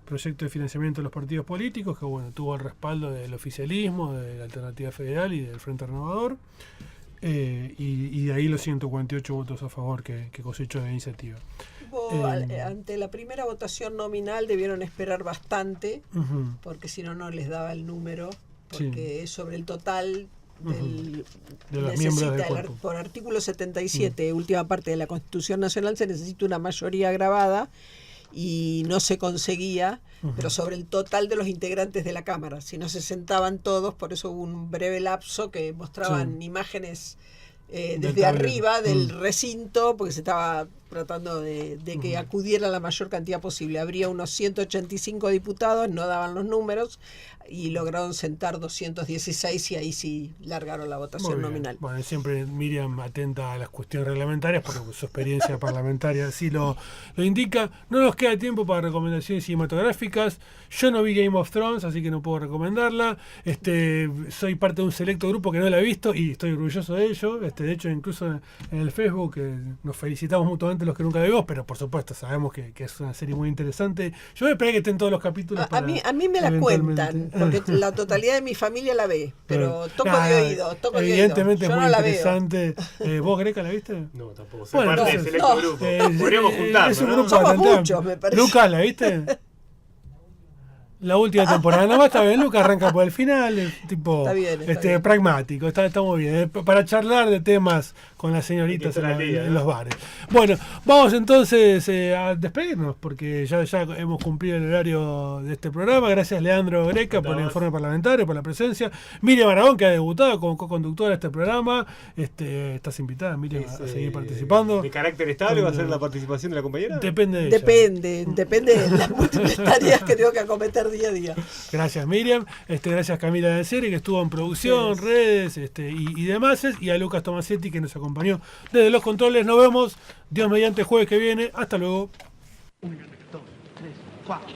proyecto de financiamiento de los partidos políticos, que bueno, tuvo el respaldo del oficialismo, de la Alternativa Federal y del Frente Renovador, y de ahí los 148 votos a favor que cosechó la iniciativa. Ante la primera votación nominal debieron esperar bastante, porque si no, no les daba el número, porque es sobre el total de los miembros del cuerpo. Por artículo 77, última parte de la Constitución Nacional, se necesita una mayoría grabada y no se conseguía, pero sobre el total de los integrantes de la Cámara. Si no se sentaban todos, por eso hubo un breve lapso que mostraban imágenes desde arriba del recinto, porque se estaba tratando de que acudiera la mayor cantidad posible. Habría unos 185 diputados, no daban los números, y lograron sentar 216 y ahí sí largaron la votación nominal. Bueno, siempre Miriam atenta a las cuestiones reglamentarias porque su experiencia parlamentaria así lo indica. No nos queda tiempo para recomendaciones cinematográficas. Yo no vi Game of Thrones, así que no puedo recomendarla. Soy parte de un selecto grupo que no la he visto y estoy orgulloso de ello. De hecho, incluso en el Facebook nos felicitamos mutuamente los que nunca la vimos, pero por supuesto sabemos que es una serie muy interesante. Yo voy a esperar que estén todos los capítulos. A mí me la cuentan, porque la totalidad de mi familia la ve, pero toco de oído. Evidentemente Yo es muy no la interesante. ¿Vos, Greca, la viste? No, tampoco. Soy parte del selecto no. grupo. Podríamos juntarnos, Es un ¿no? grupo Somos bastante muchos, amplio. me parece. Lucas, ¿la viste? La última temporada, nada más está bien, Lucas arranca por el final, está bien, está bien. pragmático, está muy bien, para charlar de temas con las señoritas en los bares. Bueno, vamos entonces a despedirnos, porque ya hemos cumplido el horario de este programa. Gracias Leandro Greca por el informe parlamentario, por la presencia. Miriam Aragón, que ha debutado como co-conductora de este programa. Estás invitada, Miriam, a seguir participando. ¿De carácter estable va a ser la participación de la compañera? Depende de ella. Depende de las múltiples tareas que tengo que acometer día a día. Gracias Miriam, gracias Camila de Serie, que estuvo en producción, redes y demás, y a Lucas Tomasetti, que nos acompañó desde los controles. Nos vemos Dios mediante jueves que viene. Hasta luego. 1, 2, 3, 4.